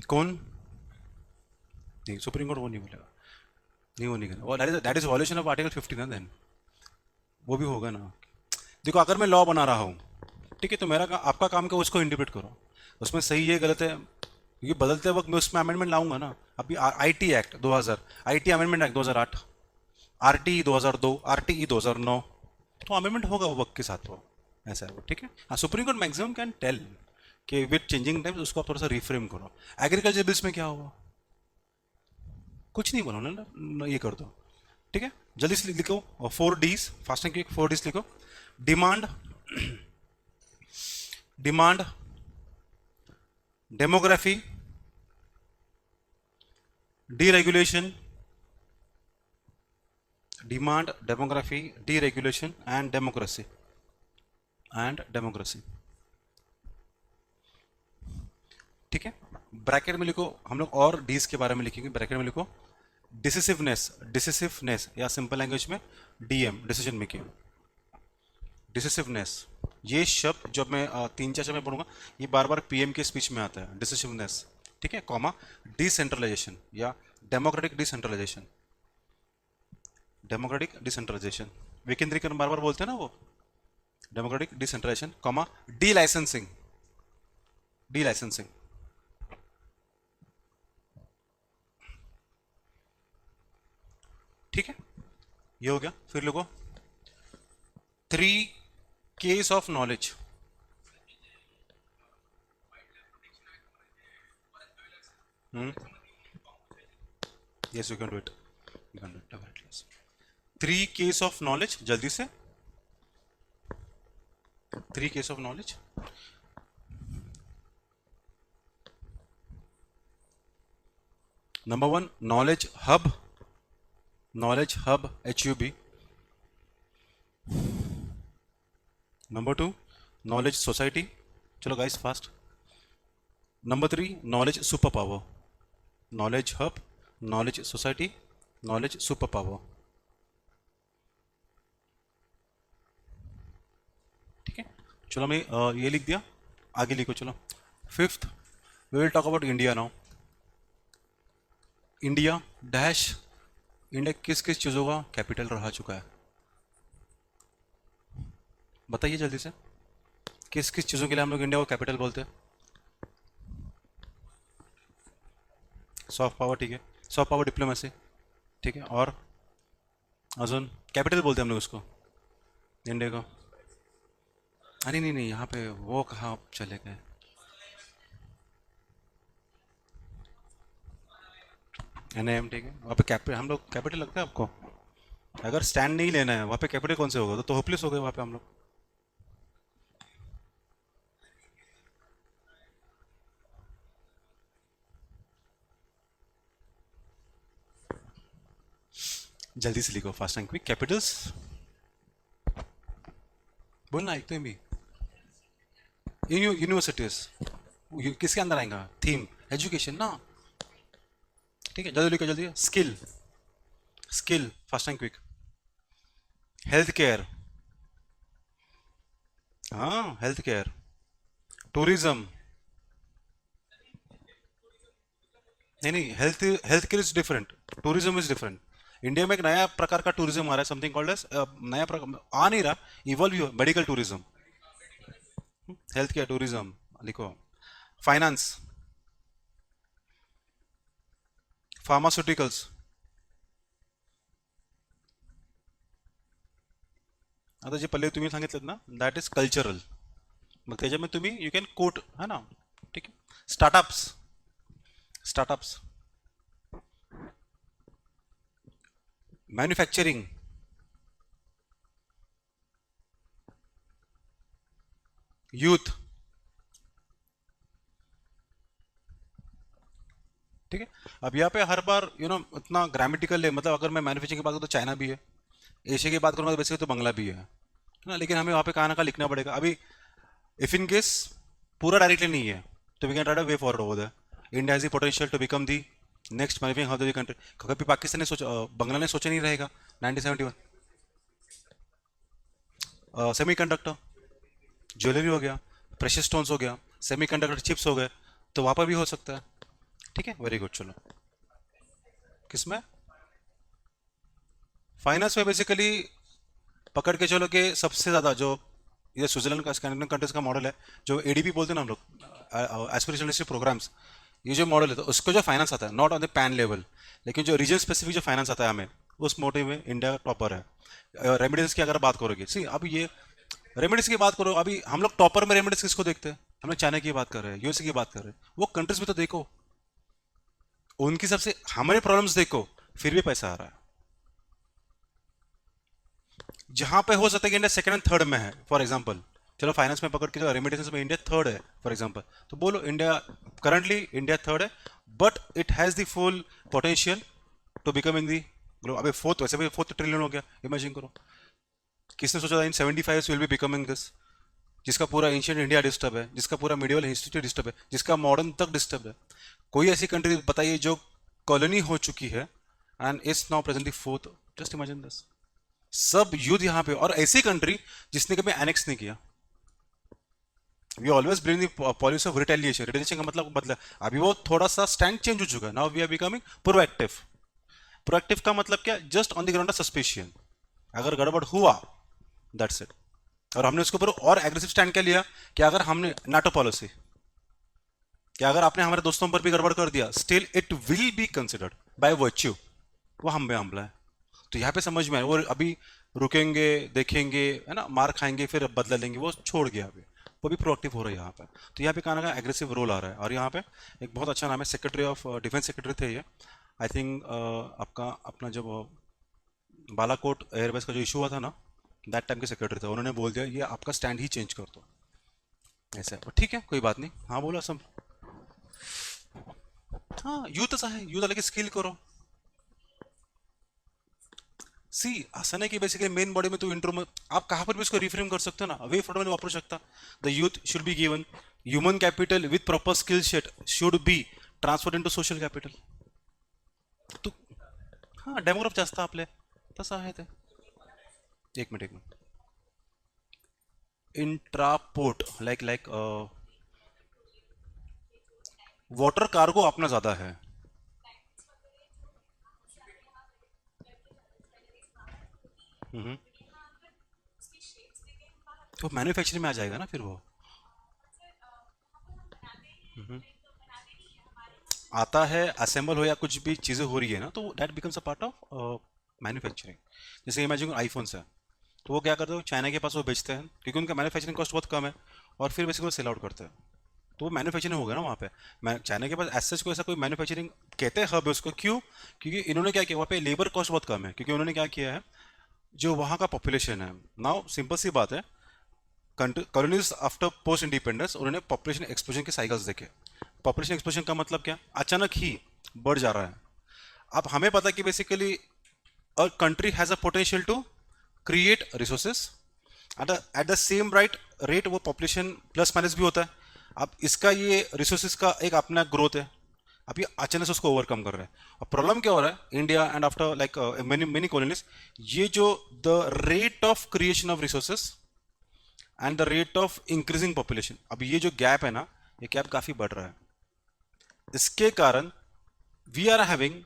कौन नहीं, सुप्रीम कोर्ट वो नहीं बोलेगा, नहीं वो नहीं करेगा, that is violation of article 50 ना. देन वो भी होगा ना. देखो अगर मैं लॉ बना रहा हूँ, ठीक है, तो मेरा आपका काम क्या, उसको इंटरप्रेट करो, उसमें सही है गलत है, क्योंकि बदलते वक्त मैं उसमें अमेंडमेंट लाऊंगा ना. अभी IT act 2000, IT amendment act 2008, RTE 2002, RTE 2009, तो अमेंडमेंट होगा वो वक्त के साथ, वो ऐसा है वो. ठीक है, हाँ supreme court maximum can tell कि विद चेंजिंग टाइम्स उसको आप थोड़ा सा रिफ्रेम करो. एग्रीकल्चर बिल्स में क्या हुआ, कुछ नहीं बोला उन्होंने, ये कर दो. ठीक है, जल्दी से लिखो 4 Ds, fast and quick 4 Ds लिखो. Demand, demand, demography, deregulation, demand, demography, deregulation and democracy, and democracy. ठीक है, ब्रैकेट में लिखो, हम लोग और डीज के बारे में लिखेंगे, ब्रैकेट में लिखो डिसिसिवनेस, डिसिसिवनेस या सिंपल लैंग्वेज में डीएम, डिसीजन मेकिंग. डिसिसिवनेस, ये शब्द जब मैं 3-4 शब्द में पढ़ूंगा, ये बार बार पीएम के स्पीच में आता है, डिसिसिवनेस. ठीक है, कॉमा डिसेंट्रलाइजेशन या डेमोक्रेटिक डिसेंट्रलाइजेशन, डेमोक्रेटिक डिसेंट्रलाइजेशन, विकेंद्रीकरण बार बार बोलते हैं ना वो, democratic decentralization, comma delicensing, delicensing. ठीक है, ये हो गया. फिर लोगों 3 case of knowledge. Yes you can do it, you can do it definitely. 3 case of knowledge, जल्दी से 3 case of knowledge. Number 1 knowledge hub, knowledge hub HUB. नंबर 2 नॉलेज सोसाइटी, चलो guys fast. Number 3 knowledge super power, knowledge hub, knowledge society, knowledge super power. ठीक है, चलो मैं ये लिख दिया, आगे लिखो चलो. 5th we will talk about India now. India dash, India किस किस चीज़ों का कैपिटल रह चुका है, बताइए जल्दी से. किस किस चीज़ों के लिए हम लोग इंडिया को कैपिटल बोलते हैं. सॉफ्ट पावर, ठीक है, सॉफ्ट पावर डिप्लोमेसी. ठीक है, और अजून कैपिटल बोलते हैं हम लोग उसको इंडिया को. अरे नहीं नहीं, यहाँ पे वो कहाँ चले गए. NIM, ठीक है, वहाँ पे कैपिटल, हम लोग कैपिटल लगता है आपको. अगर स्टैंड नहीं लेना है वहाँ पे कैपिटल कौन से होगा, तो होपलेस हो गए वहाँ पे हम लोग. जल्दी से लिखो फास्ट एंड क्विक. कैपिटल्स बोलना, एक तो भी यूनिवर्सिटीज किसके अंदर आएगा, थीम एजुकेशन ना. ठीक है, जल्दी लिखो जल्दी. Skill, skill fast and quick. Health care, हाँ हेल्थ केयर. टूरिज्म, नहीं नहीं, health health care is different, tourism is different. India में एक नया प्रकार का टूरिज्म आ रहा है, समथिंग कॉल्ड एज, नया प्रकार आ नहीं रहा, इवॉल्व ही हो, medical tourism, health care tourism लिखो, फाइनेंस, फार्मास्युटिकल्स। आता जे पहिले तुम्ही सांगितलं ना, दॅट इज कल्चरल, मग त्याच्यामध्ये तुम्ही यू कॅन कोट, है ना, ठीक आहे, स्टार्टअप्स, स्टार्टअप्स, मैन्युफैक्चरिंग, यूथ, ठीक है। अब यहाँ पे हर बार इतना ग्रामेटिकल है, मतलब अगर मैं मैन्युफैक्चरिंग की बात करूँ तो चाइना भी है, एशिया की बात करूँगा तो बेसिकली तो बंगला भी है ना, लेकिन हमें वहाँ पे कहाँ ना कहाँ लिखना पड़ेगा। अभी इफ इन केस पूरा डायरेक्टली नहीं है तो we can try way forward over that, India has the potential to become the next manufacturing hub the country. कभी पाकिस्तान ने सोचा, बंगला ने सोचा नहीं रहेगा 1971, सेमी कंडक्टर, ज्वेलरी हो गया, प्रेशियस स्टोन्स हो गया, सेमी कंडक्टर चिप्स हो गए, तो वहाँ पर भी हो सकता है, ठीक है, वेरी गुड। चलो, किसमें, फाइनेंस में बेसिकली पकड़ के चलो कि सबसे ज़्यादा जो ये स्विट्जरलैंड का, स्कैंडिनेवियन कंट्रीज का मॉडल है, जो एडीपी बोलते हैं ना हम लोग, एस्पिरेशनल डिस्ट्रिक्ट प्रोग्राम्स, ये जो मॉडल है तो उसको जो फाइनेंस आता है not on the pan level, लेकिन जो रीजन स्पेसिफिक जो फाइनेंस आता है हमें, उस मोटिव में इंडिया टॉपर है। रेमिडेंस की अगर बात करोगे, सी अब ये रेमिडेंस की बात करो, अभी हम लोग टॉपर में रेमिडेंस किसको देखते हैं, हम लोग चाइना की बात कर रहे हैं, यूएसए की बात कर रहे हैं, वो कंट्रीज में तो देखो, उनकी सबसे हमारे प्रॉब्लम्स देखो, फिर भी पैसा आ रहा है। जहां पे हो सकता है कि इंडिया सेकंड एंड थर्ड में है, फॉर एग्जांपल, चलो फाइनेंस में पकड़ के जो रेमिटेंस में इंडिया थर्ड है फॉर एग्जांपल, तो बोलो इंडिया करंटली इंडिया थर्ड है, but it has the full potential to become in the globe. अबे फोर्थ, वैसे भी फोर्थ ट्रिलियन हो गया, इमेजिन करो, किसने सोचा था इन 75 विल बी बिकमिंग दिस, जिसका पूरा एंशियंट इंडिया डिस्टर्ब है, जिसका पूरा मिडिवल हिस्ट्री डिस्टर्ब है, जिसका मॉडर्न तक डिस्टर्ब है। कोई ऐसी कंट्री बताइए जो कॉलोनी हो चुकी है and is now presently fourth, just imagine this, सब युद्ध यहाँ पे, और ऐसी कंट्री जिसने कभी एनेक्स नहीं किया। We always bring the policy of retaliation, retaliation का मतलब बदला, अभी वो थोड़ा सा स्टैंड चेंज हो चुका है, now we are becoming proactive. Proactive का मतलब क्या, just on the ground of suspicion, अगर गड़बड़ हुआ दैट्स इट। और हमने उसके ऊपर और एग्रेसिव स्टैंड क्या लिया कि अगर हमने नाटो पॉलिसी, कि अगर आपने हमारे दोस्तों पर भी गड़बड़ कर दिया, still it will be considered by virtue, वो हम पे हमला है। तो यहाँ पे समझ में आया, वो अभी रुकेंगे, देखेंगे, है ना, मार खाएंगे, फिर बदला लेंगे, वो छोड़ गया अभी, वो भी प्रोएक्टिव हो रहा है यहाँ पे। तो यहाँ पे कहा ना एग्रेसिव रोल आ रहा है। और यहाँ पे एक बहुत अच्छा नाम है, सेक्रेटरी ऑफ डिफेंस सेक्रेटरी थे ये, आई थिंक आपका अपना जब बालाकोट एयरबेस का जो इशू हुआ था ना, दैट टाइम के सेक्रेटरी थे, उन्होंने बोल दिया ये आपका स्टैंड ही चेंज कर दो, ऐसा है, ठीक है कोई बात नहीं, हाँ बोला सब, हाँ यूथ आहे, यूथ आलं की स्किल करो। सी असं नाही की बेसिकली मेन बॉडी में तो इंट्रो में आप कहाँ पर भी इसको रिफ्रेम कर सकते हो ना, वे फॉर्म में वापरू शकता। The youth should be given human capital with proper skill set should be transfer into social capital. तू हां डेमोग्राफ जास्त आपले तसं आहे ते। एक मिनिट एक मिनिट, इंट्रापोर्ट लाइक वाटर कार्गो अपना ज़्यादा है। हम्म, तो मैन्युफैक्चरिंग में आ जाएगा ना फिर वो। हम्म, आता है, असेंबल हो या कुछ भी चीज़ें हो रही है ना, तो that becomes a part of manufacturing. जैसे इमेजिन आईफोन्स है, तो वो क्या करते हैं, चाइना के पास वो बेचते हैं क्योंकि उनका मैन्युफैक्चरिंग कॉस्ट बहुत कम है, और फिर बेसिकली वो सेल आउट करते हैं, तो वो मैन्युफैक्चरिंग हो गया ना वहाँ पे। मैं चाइना के पास एज सच को ऐसा कोई मैन्युफैक्चरिंग कहते हैं हब है उसको, क्यों, क्योंकि इन्होंने क्या किया, वहाँ पे लेबर कॉस्ट बहुत कम है, क्योंकि उन्होंने क्या किया है, जो वहाँ का पॉपुलेशन है, नाउ सिंपल सी बात है, कॉलोनीज आफ्टर पोस्ट इंडिपेंडेंस उन्होंने पॉपुलेशन एक्सप्लोजन के साइकिल्स देखे। पॉपुलेशन एक्सप्लोजन का मतलब क्या, अचानक ही बढ़ जा रहा है। अब हमें पता है कि basically a country has a potential to create resources at the same right rate, वो पॉपुलेशन प्लस माइनस भी होता है। अब इसका ये रिसोर्सेज का एक अपना ग्रोथ है, अब ये अचानक से उसको ओवरकम कर रहा है। अब प्रॉब्लम क्या हो रहा है, India and after like many many colonies, ये जो the rate of creation of resources and the rate of increasing population. अब ये जो गैप है ना, ये गैप काफी बढ़ रहा है। इसके कारण we are having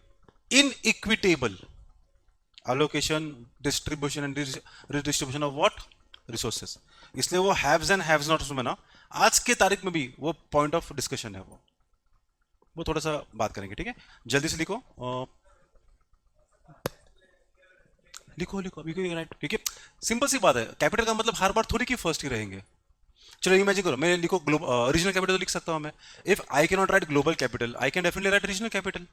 inequitable allocation, distribution and redistribution of what resources। इसलिए वो हैव्स एंड हैव्स नॉट में ना आज के तारीख में भी वो पॉइंट ऑफ डिस्कशन है। वो थोड़ा सा बात करेंगे, ठीक है। जल्दी से लिखो लिखो लिखो अभी कोई राइट, ठीक है। सिंपल सी बात है, कैपिटल का मतलब हर बार थोड़ी कि फर्स्ट ही रहेंगे। चलो इमेजिन करो, मैं लिखो रीजनल कैपिटल तो लिख सकता हूं मैं। If I can not right global capital, I can definitely right regional capital.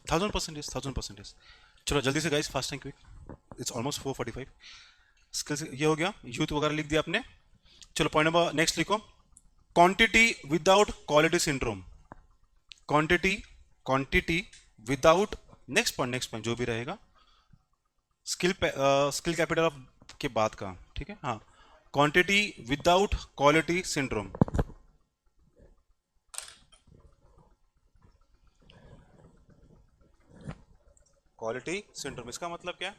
1000%, 1000%। चलो जल्दी से guys, fast and quick, it's almost 4:45। Skills ये हो गया, यूथ वगैरह लिख दिया आपने। चलो पॉइंट नंबर नेक्स्ट लिखो, quantity without quality syndrome. Quantity quantity without next point जो भी रहेगा स्किल कैपिटल ऑफ के बाद का, ठीक है। हाँ, quantity without quality syndrome. Quality syndrome इसका मतलब क्या?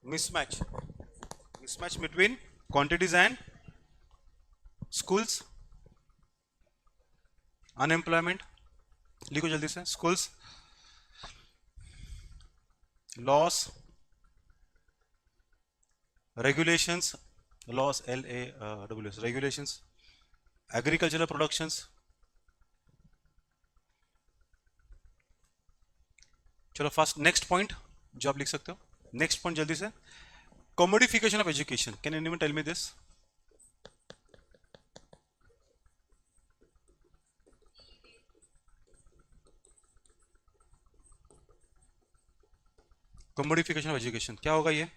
Mismatch, mismatch between quantities and schools. Unemployment लिखो जल्दी से, schools, laws, regulations, laws LAWS regulations, agricultural productions. चलो फास्ट नेक्स्ट पॉइंट जो आप लिख सकते हो, नेक्स्ट पॉइंट जल्दी से, commodification of education. Can anyone tell me this? Commodification of education क्या होगा ये?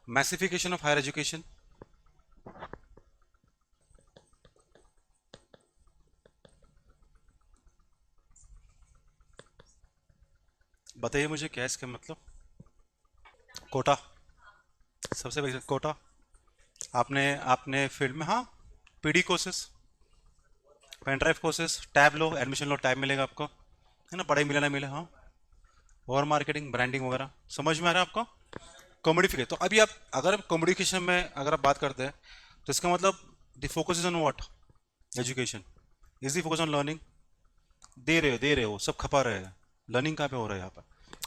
मैसिफिकेशन ऑफ हायर एजुकेशन, बताइए मुझे क्या है इसका मतलब? कोटा, सबसे बेसिक कोटा। आपने आपने फील्ड में, हाँ, PD courses, pen drive courses, tab लो, एडमिशन लो, टैब मिलेगा आपको, है ना, पढ़ाई मिले ना मिले, हाँ। और मार्केटिंग, ब्रांडिंग वगैरह, समझ में आ रहा है आपको? कम्युनिकेशन, तो अभी आप अगर कम्युनिकेशन में अगर आप बात करते हैं तो इसका मतलब the focus is on what? Education. Is the focus on learning? दे रहे हो सब खपा रहे हैं, लर्निंग कहाँ पे हो रहा है यहाँ पर?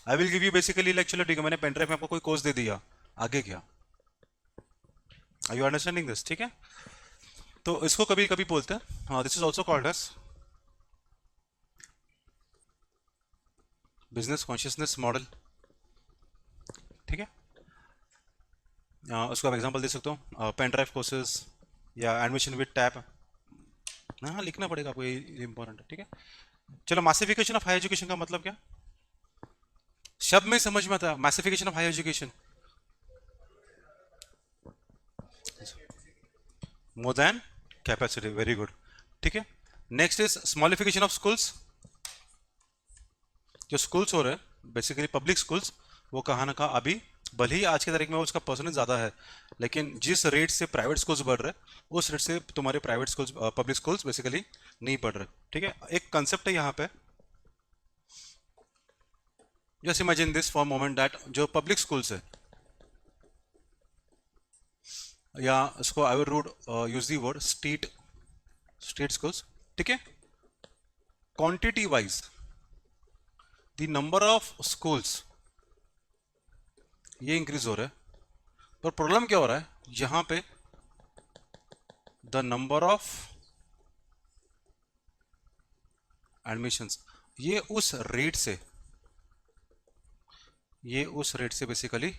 आई will give you basically like, चलो ठीक है, मैंने पेन ड्राइव में आपको कोई कोर्स दे दिया, आगे क्या? Are you understanding this? ठीक है, तो इसको कभी कभी बोलते हैं, हाँ, this is also called as business consciousness model, ठीक है। उसको आप एग्जांपल दे सकते हो, पेन ड्राइव कोर्सेज या एडमिशन विद टैब। हाँ, लिखना पड़ेगा आपको, ये इंपॉर्टेंट है, ठीक है। चलो, मासिफिकेशन ऑफ हायर एजुकेशन का मतलब क्या? शब्द में समझ में आता, massification of higher education, more than capacity, very good, ठीक है। Next is smallification of schools. जो स्कूल्स हो रहे हैं बेसिकली पब्लिक स्कूल्स, वो कहाँ ना कहाँ अभी, भले ही आज की तारीख में उसका परसेंटेज ज़्यादा है, लेकिन जिस रेट से प्राइवेट स्कूल्स बढ़ रहे हैं उस रेट से तुम्हारे private schools, public schools basically नहीं बढ़ रहे, ठीक है। एक कंसेप्ट है यहाँ पे, just imagine this for moment that जो पब्लिक स्कूल्स है, या इसको I would use the word state, state schools, ठीक है। Quantity wise the number of schools ये इंक्रीज हो रहा है, पर प्रॉब्लम क्या हो रहा है यहां पे? द नंबर ऑफ एडमिशंस ये उस रेट से, ये उस रेट से बेसिकली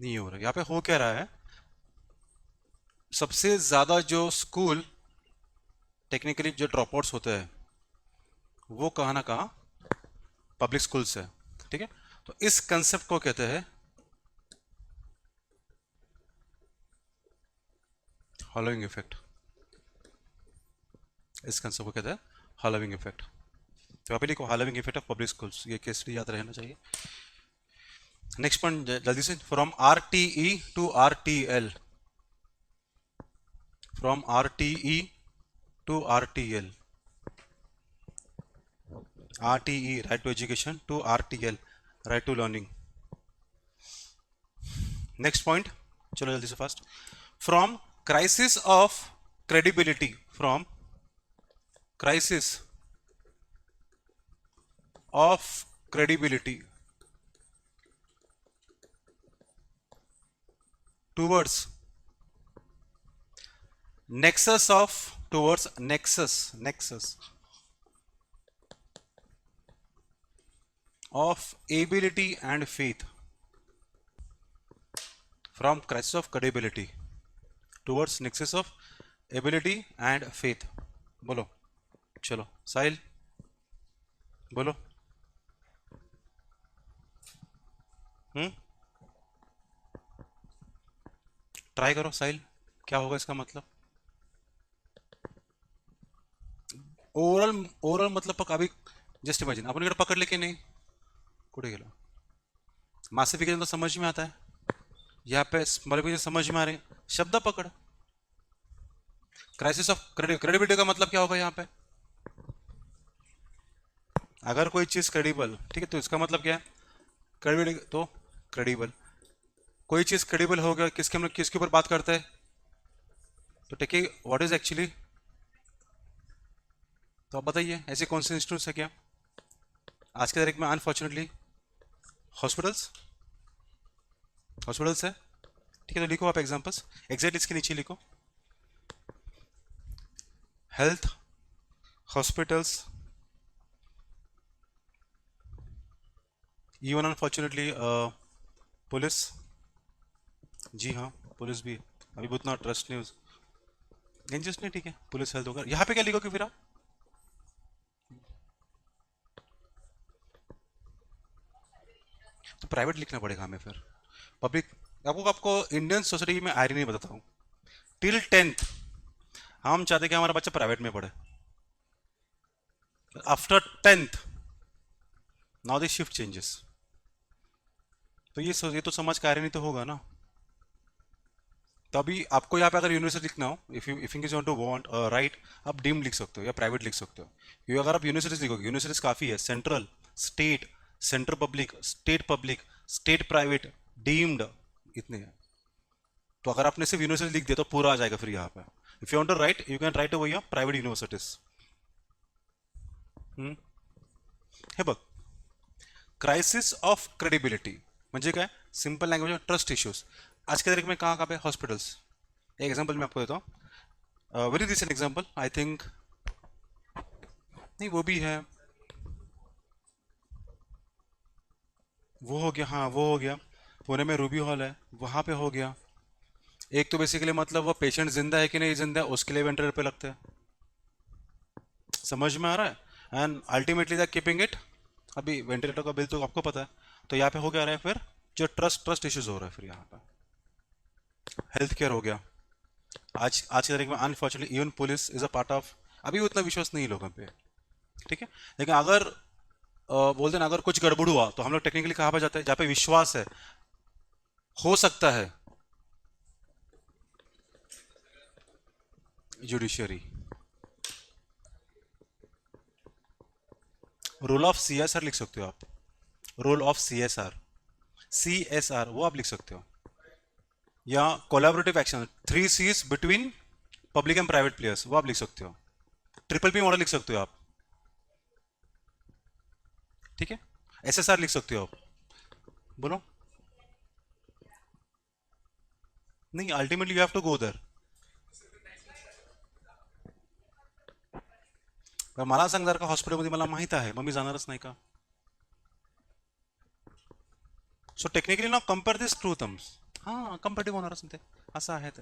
नहीं हो रहा है। यहाँ पे हो क्या रहा है, सबसे ज्यादा जो स्कूल टेक्निकली जो ड्रॉप आउट्स होते हैं वो कहाँ ना कहाँ पब्लिक स्कूल्स है, ठीक है। तो इस कंसेप्ट को कहते हैं हॉलोइंग इफेक्ट, इस कंसेप्ट को कहते हैं हॉलोइंग इफेक्ट। तो आप लिखो hollowing effect of public schools, ये केस याद रहना चाहिए। नेक्स्ट पॉइंट जल्दी से, from RTE to RTL। From RTE to RTL. RTE, right to education, to RTL, right to learning. Next point, चलो जल्दी से fast. From crisis of credibility, from crisis of credibility towards nexus of, towards nexus of ability and faith. From crisis of credibility towards nexus of ability and faith. बोलो, चलो साहिल बोलो. ट्राई करो साहिल, क्या होगा इसका मतलब. ओवरऑल मतलब अभी जस्ट इमेजिन आपण इकडे पकडले की नाही, कुठे गेलो. मासिफिकेशन तो समझ में आता है. यहाँ पे स्मॉल समझ में आ रहे शब्द पकड़. क्राइसिस ऑफ क्रेडिबिलिटी का मतलब क्या होगा यहाँ पे. अगर कोई चीज क्रेडिबल, ठीक है, तो इसका मतलब क्या है. क्रेडिबिलिटी तो क्रेडिबल, कोई चीज क्रेडिबल हो गया किसके, हम लोग किसके ऊपर बात करते हैं. तो टेक व्हाट इज एक्चुअली. तो आप बताइए ऐसे कौन से इंस्टीट्यूट है क्या आज के तारीख में. अनफॉर्चुनेटली हॉस्पिटल्स है. ठीक है, तो लिखो आप एग्जांपल्स एग्जैक्ट इसके नीचे लिखो. Health, hospitals, even unfortunately police. जी हाँ, पुलिस भी अभी उतना ट्रस्ट नहीं, इंटरेस्ट नहीं. ठीक है, पुलिस हेल्थ होगा. यहाँ पे क्या लिखोगे फिर आप. तो प्राइवेट लिखना पड़ेगा हमें फिर. पब्लिक आपको इंडियन सोसाइटी में आयरनी नहीं बताता हूँ. टिल 10th हम चाहते कि हमारा बच्चा प्राइवेट में पढ़े. After 10th now the shift changes. तो ये तो समाज का आयरनी तो होगा ना. तभी आपको यहाँ पे अगर यूनिवर्सिटी लिखना हो, if you want to want write, आप डीम लिख सकते हो या प्राइवेट लिख सकते हो. क्योंकि अगर आप यूनिवर्सिटीज लिखोगे, यूनिवर्सिटीज काफ़ी है. Central, state, central public, state private, deemed, इतने हैं. तो अगर आपने सिर्फ यूनिवर्सिटी लिख दिया तो पूरा आ जाएगा फिर यहाँ पे. If you want to write you can write over here private universities. हे बघ, क्राइसिस ऑफ क्रेडिबिलिटी म्हणजे काय. सिंपल लैंग्वेज में ट्रस्ट इश्यूज. आज के तारीख में कहाँ पे हॉस्पिटल्स. एक एग्जांपल मैं आपको देता हूँ, very recent example. I think नहीं वो भी है, वो हो गया. हाँ वो हो गया, पुणे में रूबी हॉल है, वहाँ पे हो गया. एक तो बेसिकली मतलब वो पेशेंट जिंदा है कि नहीं जिंदा है उसके लिए वेंटिलेटर पे लगते हैं. समझ में आ रहा है. And ultimately the keeping it. अभी वेंटिलेटर का बिल तो आपको पता है. तो यहाँ पे हो क्या रहा है फिर, जो ट्रस्ट इश्यूज हो रहा है फिर यहाँ पे. हेल्थ केयर हो गया. आज की तारीख में unfortunately even police is a part of. अभी उतना विश्वास नहीं लोगों पे. ठीक है, लेकिन अगर बोलते ना अगर कुछ गड़बड़ हुआ तो हम लोग टेक्निकली कहाँ पे जाते हैं, जहाँ पे विश्वास है, हो सकता है. जुडिशियरी. रोल ऑफ CSR लिख सकते हो आप. रोल ऑफ CSR वो आप लिख सकते हो. या collaborative action, 3 C's between public and private players, वो आप लिख सकते हो. ट्रिपल P मॉडल लिख सकते हो आप. ठीक है, SSR लिख सकते हो आप. बोलो. नहीं, ultimately you have to go there. मला सांग जर का हॉस्पिटलमध्ये मला माहित आहे मग मी जाणारच नाही का. सो टेक्निकली ना कम्पेअर दिस ट्रू थम्स. हां, कम्पेटिव्ह होणारच नाही ते, असं आहे ते.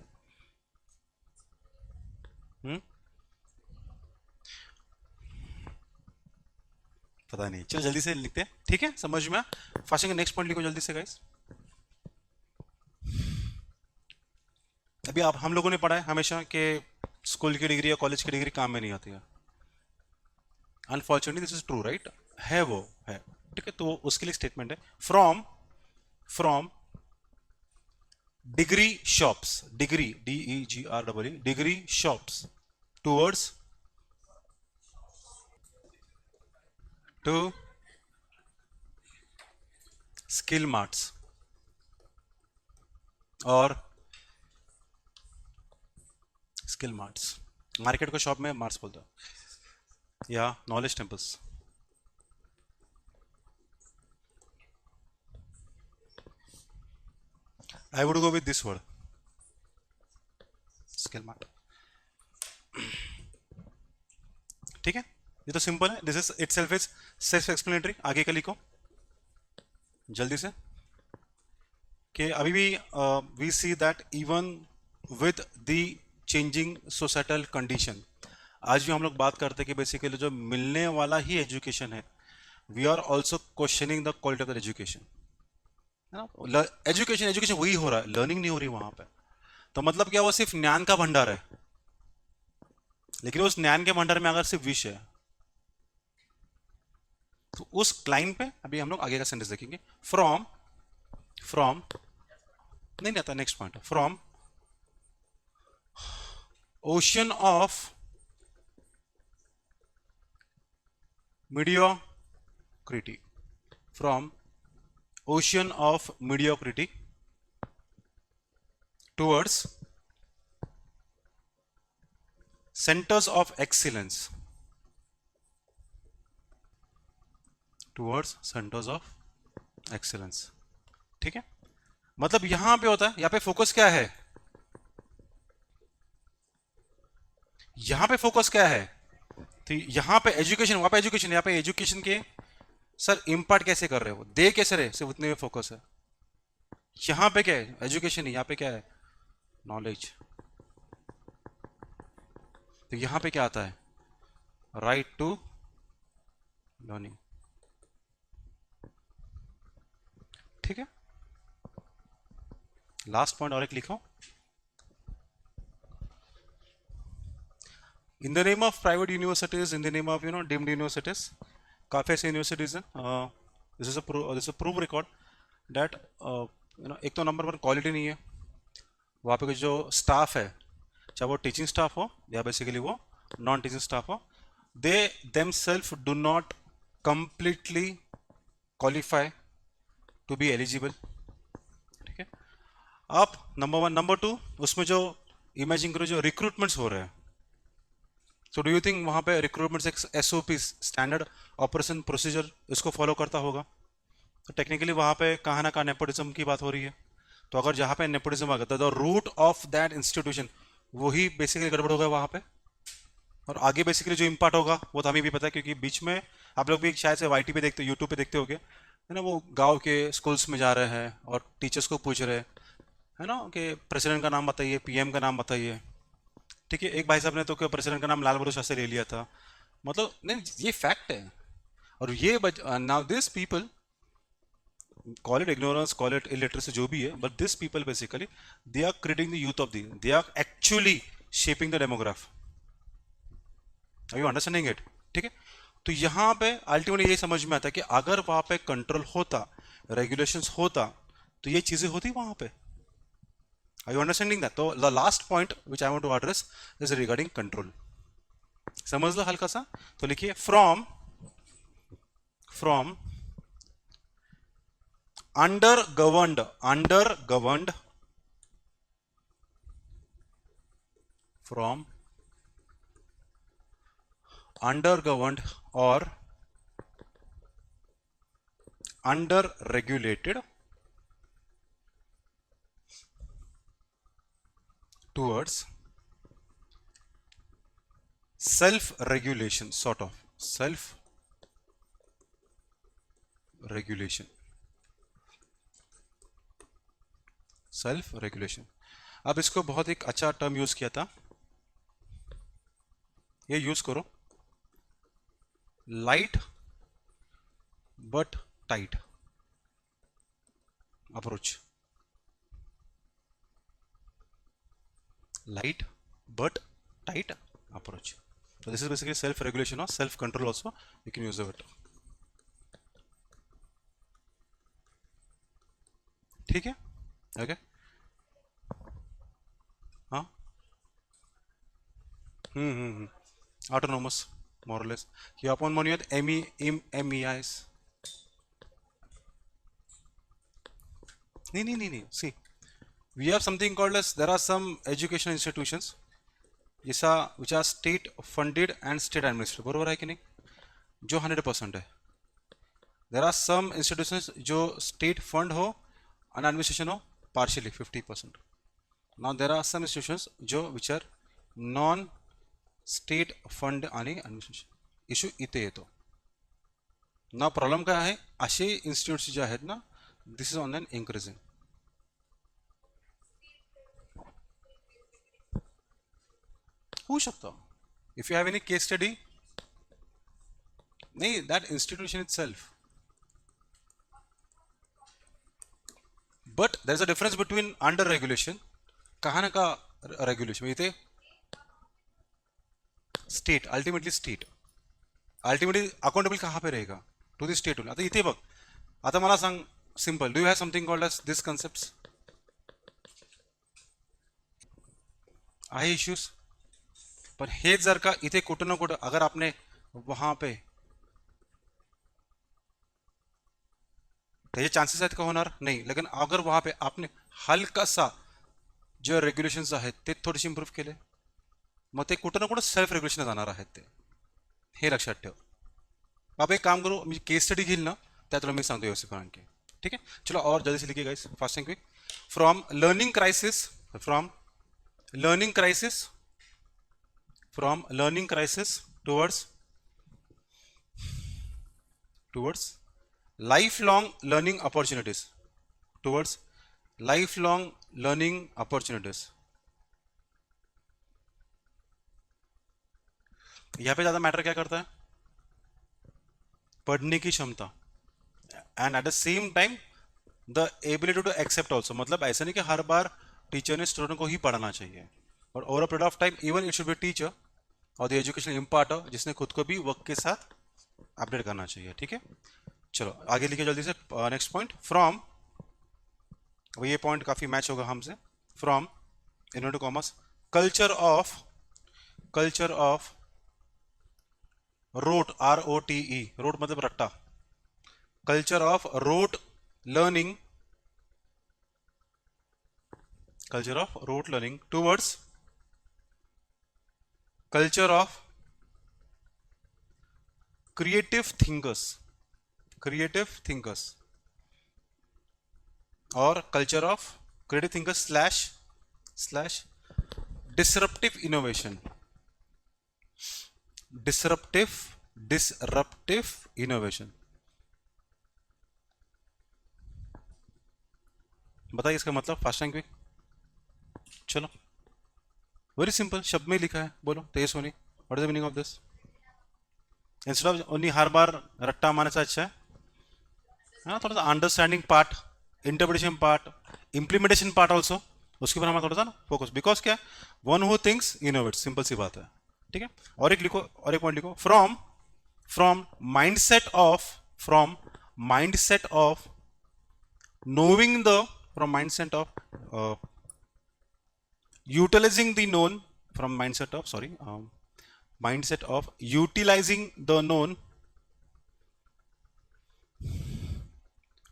पता नहीं, चलो जल्दी से लिखते हैं. ठीक है, समझ में. फास्टिंग नेक्स्ट पॉइंट लिखो जल्दी से गाइस. अभी आप हम लोगों ने पढ़ा है हमेशा कि स्कूल की डिग्री या कॉलेज की डिग्री काम में नहीं आती है. Unfortunately this is true right. है वो है. ठीक है, तो उसके लिए स्टेटमेंट है from degree shops, degree, DEGREE, degree shops towards to skill marts और स्किल मार्ट्स, मार्केट को शॉप में मार्ट्स बोलता है, या knowledge temples. I would go with this word, skill mart. ठीक है, ये तो सिंपल है. This is itself is self explanatory. आगे का लिखो जल्दी से कि अभी भी we see that even with the changing societal condition, आज भी हम लोग बात करते हैं कि बेसिकली जो मिलने वाला ही एजुकेशन है, we are also questioning the quality of the education, है ना. एजुकेशन एजुकेशन वही हो रहा है, लर्निंग नहीं हो रही वहां पे. तो मतलब क्या, वो सिर्फ ज्ञान का भंडार है, लेकिन उस ज्ञान के भंडार में अगर सिर्फ विष है, तो उस क्लाइन पे अभी हम लोग आगे का सेंटेंस देखेंगे. फ्रॉम फ्रॉम नहीं आता, next point. From ocean of mediocrity, from ocean of mediocrity towards centers of excellence, towards centers of excellence. ठीक है, मतलब यहां पे होता है, यहां पे फोकस क्या है, यहां पे फोकस क्या है, तो यहां पे एजुकेशन, वहां पे एजुकेशन, यहां पे एजुकेशन के सर इम्पार्ट कैसे कर रहे हो, दे कैसे रहे, सिर्फ उतने में फोकस है. यहां पे क्या है, एजुकेशन ही, यहां पे क्या है, नॉलेज. तो यहां पे क्या आता है, राइट टू लर्निंग. ठीक है, लास्ट पॉइंट और एक लिखो. In the name of private universities, in the name of deemed universities, काफ़ी ऐसे यूनिवर्सिटीज हैं. This is prove record that एक तो नंबर 1 क्वालिटी नहीं है वहाँ पे. जो स्टाफ है, चाहे वो टीचिंग स्टाफ हो या बेसिकली वो नॉन टीचिंग स्टाफ हो, they themselves do not completely qualify to be eligible. ठीक है, अब नंबर 1. नंबर 2, उसमें जो इमेजिन करो जो रिक्रूटमेंट्स हो रहे हैं, सो डू यू थिंक वहाँ पे रिक्रूटमेंट एक SOP, स्टैंडर्ड ऑपरेशन प्रोसीजर, इसको फॉलो करता होगा? तो टेक्निकली वहाँ पे कहाँ ना कहाँ नेपोटिज्म की बात हो रही है. तो अगर जहाँ पे नेपोटिज्म आ गया, the root of that institution, वही बेसिकली गड़बड़ होगा वहाँ पे. और आगे बेसिकली जो इम्पैक्ट होगा वो तो हमें भी पता है, क्योंकि बीच में आप लोग भी शायद से YT पे देखते, यूट्यूब पे देखते होगे, है ना, वो गाँव के स्कूल्स में जा रहे हैं और टीचर्स को पूछ रहे हैं, है ना, कि प्रेसिडेंट का नाम बताइए, PM का नाम बताइए. ठीक है, एक भाई साहब ने तो क्या प्रेसिडेंट का नाम लाल बहादुर शास्त्री ले लिया था. मतलब नहीं, ये फैक्ट है. और ये now this people, call it ignorance, call it illiteracy, जो भी है, but this people basically they are creating the youth of the, they are actually shaping the demograph. Are you understanding it? ठीक है, तो यहाँ पे अल्टीमेटली ये समझ में आता है कि अगर वहाँ पे कंट्रोल होता, रेगुलेशंस होता, तो ये चीजें होती वहाँ पे. Are you understanding that? तो the last point which I want to address is regarding control. समझ लो हल्का सा. तो लिखिए from undergoverned from undergoverned or under regulated towards self regulation, sort of self regulation, self regulation. अब इसको बहुत एक अच्छा टर्म यूज किया था, ये यूज करो, light but tight approach. Light but tight approach. So this is basically self regulation or self control also, you can use it. ठीक है, okay. Autonomous, more or less. Here upon money ME, MEIs. Nee. See, we have something called as there are some education institutions जैसा which are state funded and state administered. बरोबर है कि नहीं? जो 100% है. There are some institutions जो state fund हो and administration हो partially 50%. Now there are some institutions जो which are non state fund आणि administration. इशू इथे येतो. ना प्रॉब्लेम काय आहे असे इन्स्टिट्यूट्स जे आहेत ना दिस इज ऑनलाईन इन्क्रीजिंग. होऊ शकतं if you have any case study नाही that institution itself but there is a difference between under regulation कहा ना का रेग्युलेशन इथे स्टेट अल्टिमेटली अकाउंटेबल कहाँ पे रहेगा टू दी स्टेट. आता इथे बघ आता मला सांग simple do you have something called as this concept आहे इश्यूज पर हे जर का इथे कुठं ना कुठं अगर आपने वहां पे त्याचे चान्सेस आहेत का होणार नाही लेकिन अगर वहां पे आपने हलका सा जे रेग्युलेशन्स आहेत ते थोडेसे इम्प्रूव्ह केले मग ते कुठं ना कुठं सेल्फ रेग्युलेशन जाणार आहेत ते हे लक्षात ठेव. आप एक काम करो मी केस स्टडी घेईल ना त्या तुला मी सांगतो व्यवस्थित आणखी. ठीक है चलो और जल्दी से लिखिए guys fast and quick. From learning crisis towards lifelong learning opportunities यहाँ पे ज़्यादा मैटर क्या करता है पढ़ने की क्षमता and at the same time the ability to accept also. मतलब ऐसा नहीं कि हर बार टीचर ने स्टूडेंट को ही पढ़ाना चाहिए और over a period of time even it should be teacher और द एजुकेशनल इम्पार्टर जिसने खुद को भी वर्क के साथ अपडेट करना चाहिए. ठीक है चलो आगे लिखिए जल्दी से नेक्स्ट पॉइंट. फ्रॉम ये पॉइंट काफ़ी मैच होगा हमसे. From inverted commas culture of rote ROTE rote मतलब रट्टा. Culture of rote learning towards culture of creative thinkers और culture of creative thinkers slash disruptive innovation. Disruptive innovation बताइए इसका मतलब फास्ट एंड क्विक. चलो वेरी सिंपल शब्द में लिखा है बोलो तेज होनी what is the meaning of this. Instead of only हर बार रट्टा मारने से अच्छा है हाँ थोड़ा सा understanding part interpretation part implementation part also उसके ऊपर हमारा थोड़ा सा ना फोकस. बिकॉज क्या one who thinks innovate simple सी बात है. ठीक है और एक लिखो और एक पॉइंट लिखो. From mindset of knowing the from mindset of utilizing the known from mindset of utilizing the known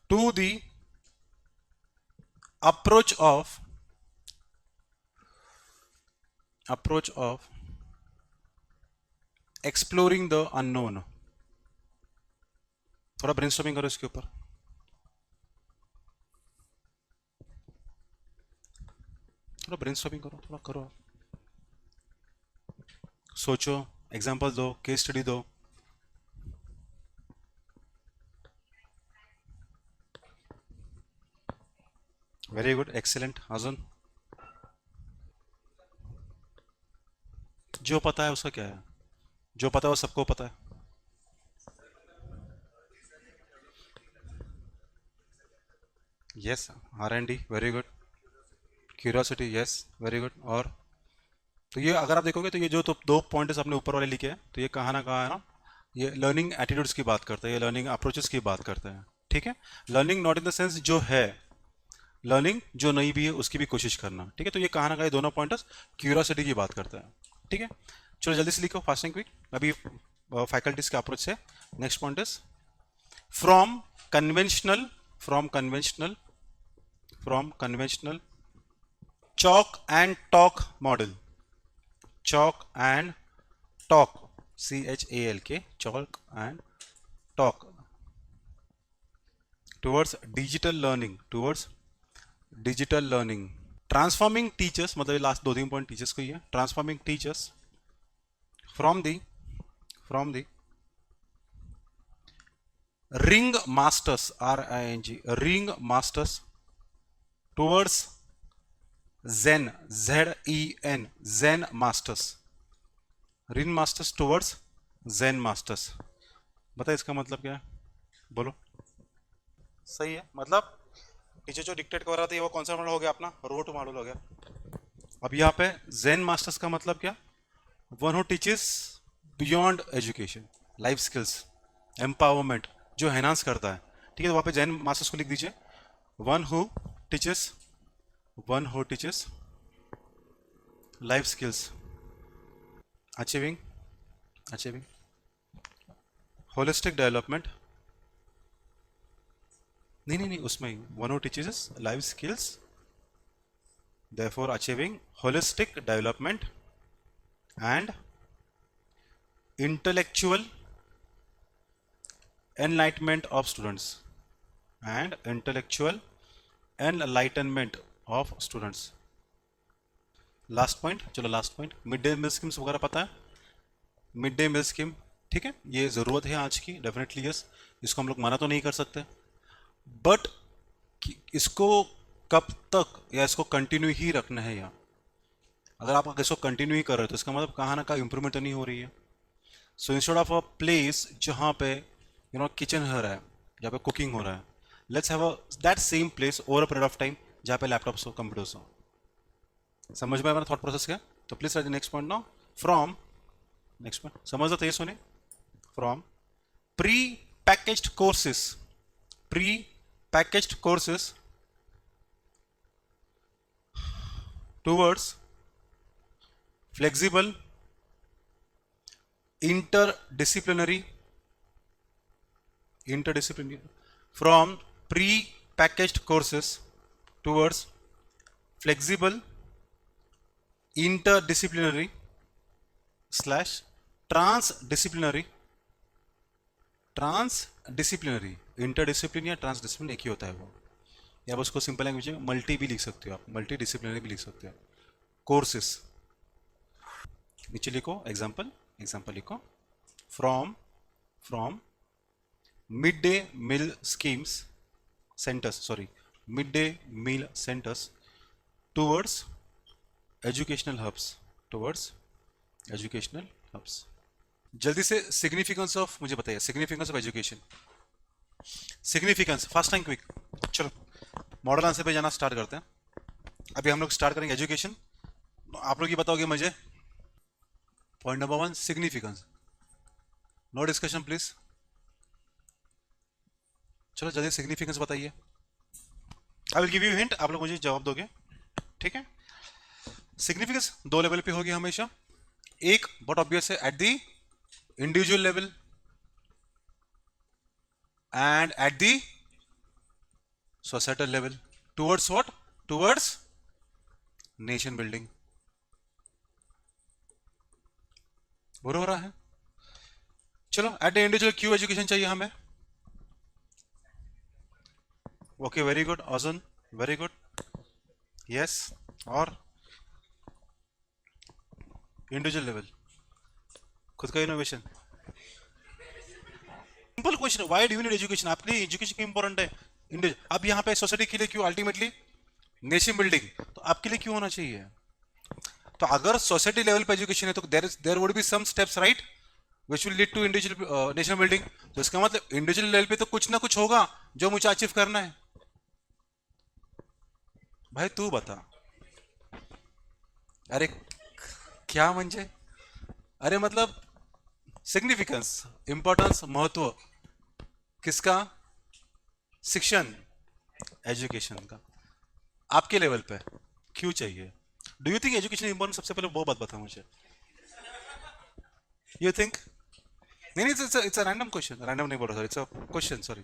to the approach of exploring the unknown. थोड़ा ब्रेनस्टॉर्मिंग करो इसके ऊपर. थोड़ा ब्रेनस्टॉर्मिंग करो थोड़ा करो सोचो एग्जांपल दो केस स्टडी दो. Very good excellent. अजून जो पता है उसका क्या है जो पता है वो सबको पता है. Yes R&D very good. Curiosity yes very good. और तो ये अगर आप देखोगे तो ये जो तो दो पॉइंट्स आपने ऊपर वाले लिखे हैं तो ये कहाँ ना कहाँ है ना ये लर्निंग एटीट्यूड्स की बात करता है ये लर्निंग अप्रोचेस की बात करता है. ठीक है learning not in the sense जो है लर्निंग जो नहीं भी है उसकी भी कोशिश करना. ठीक है तो ये कहाँ ना कहाँ दोनों पॉइंट्स क्यूरियोसिटी की बात करता है. ठीक है चलो जल्दी से लिखो, फास्ट एंड क्विक, अभी फैकल्टीज के अप्रोच से। Next point is from conventional, from conventional, from conventional chalk and talk model, chalk and talk, CHALK, chalk and talk, towards digital learning, towards digital learning, transforming teachers, मतलब लास्ट दो तीन पॉइंट टीचर्स को ही है, transforming teachers from the ring masters, RING, ring masters towards Zen, ZEN, Zen masters, ring masters towards Zen masters। बताइए इसका मतलब क्या है, बोलो। सही है, मतलब टीचर जो डिक्टेट कर रहा था वो कौन सा मॉडल हो गया अपना, रोट मॉडल हो गया। अब यहाँ पे Zen masters का मतलब क्या, one who teaches beyond education, life skills, empowerment, जो एनहांस करता है। ठीक है, तो वहाँ पे Zen masters को लिख दीजिए, one who teaches, one who teaches life skills, achieving, achieving holistic development, नहीं उसमें ही, one who teaches life skills therefore achieving holistic development and intellectual enlightenment of students, and intellectual enlightenment of students। Last point, चलो last point, mid day meal schemes वगैरह पता है, मिड डे मील स्कीम, ठीक है, ये ज़रूरत है आज की, डेफिनेटली यस, इसको हम लोग मना तो नहीं कर सकते, बट इसको कब तक, या इसको कंटिन्यू ही रखना है, या अगर आप इसको कंटिन्यू ही कर रहे हो तो इसका मतलब कहाँ ना कहाँ इंप्रूवमेंट तो नहीं हो रही है। So instead of a place जहाँ पे किचन हो रहा है, जहाँ पे कुकिंग हो रहा है, let's have that same place over a period of time जहाँ पे लैपटॉप्स हो, कंप्यूटर्स हो। समझ में आया मेरा थॉट प्रोसेस क्या, तो please right the next point now, from, next point समझ लो, ये सुने, from pre packaged courses, pre packaged courses towards flexible interdisciplinary, from pre-packaged courses towards flexible interdisciplinary slash transdisciplinary, transdisciplinary, interdiscipline या ट्रांसडिसिप्लिन एक ही होता है वो, या आप उसको सिंपल लैंग्वेज में मल्टी भी लिख सकते हो, आप मल्टी डिसिप्लिनरी भी लिख सकते हो। कोर्सेस नीचे लिखो, एग्जांपल, एग्जांपल लिखो, from mid day meal schemes centres, sorry mid day meal centres towards educational hubs, towards educational hubs. जल्दी से सिग्निफिकेंस ऑफ मुझे बताइए, significance of education, significance, fast and quick. चलो मॉडल आंसर पे जाना स्टार्ट करते हैं। अभी हम लोग स्टार्ट करेंगे एजुकेशन, आप लोग ये बताओगे मुझे, point number 1 significance, no discussion please. चलो जल्दी सिग्निफिकेंस बताइए, I will give you hint, आप लोग मुझे जवाब दोगे, ठीक है। सिग्निफिकेंस दो लेवल पे होगी हमेशा, एक बहुत ऑब्वियस है at the individual level and at the societal level, towards what, towards nation building. Bore हो रहा है, चलो एट द इंडिविजुअल क्यों एजुकेशन चाहिए हमें, okay very good, awesome, very good, yes, और इंडिविजुअल लेवल खुद का innovation. Simple question, why do you need education, आपके लिए एजुकेशन क्यों इंपॉर्टेंट है। अब यहाँ पे सोसाइटी के लिए क्यों, अल्टीमेटली नेशन बिल्डिंग, तो आपके लिए क्यों होना चाहिए। तो अगर सोसाइटी लेवल पे एजुकेशन है तो there would be some steps right which will lead to individual nation building. तो इसका मतलब इंडिविजुअल लेवल पे तो कुछ ना कुछ होगा जो मुझे अचीव करना है। भाई तू बता, अरे क्या म्हणजे, अरे मतलब सिग्निफिकेंस, इंपॉर्टेंस, महत्व किसका, शिक्षण, एजुकेशन का, आपके लेवल पे क्यों चाहिए। Do you think education important, सबसे पहले वो बात बता मुझे। You think? नहीं नहीं, it's a random question, random नहीं बोल रहा sir, it's a question, sorry.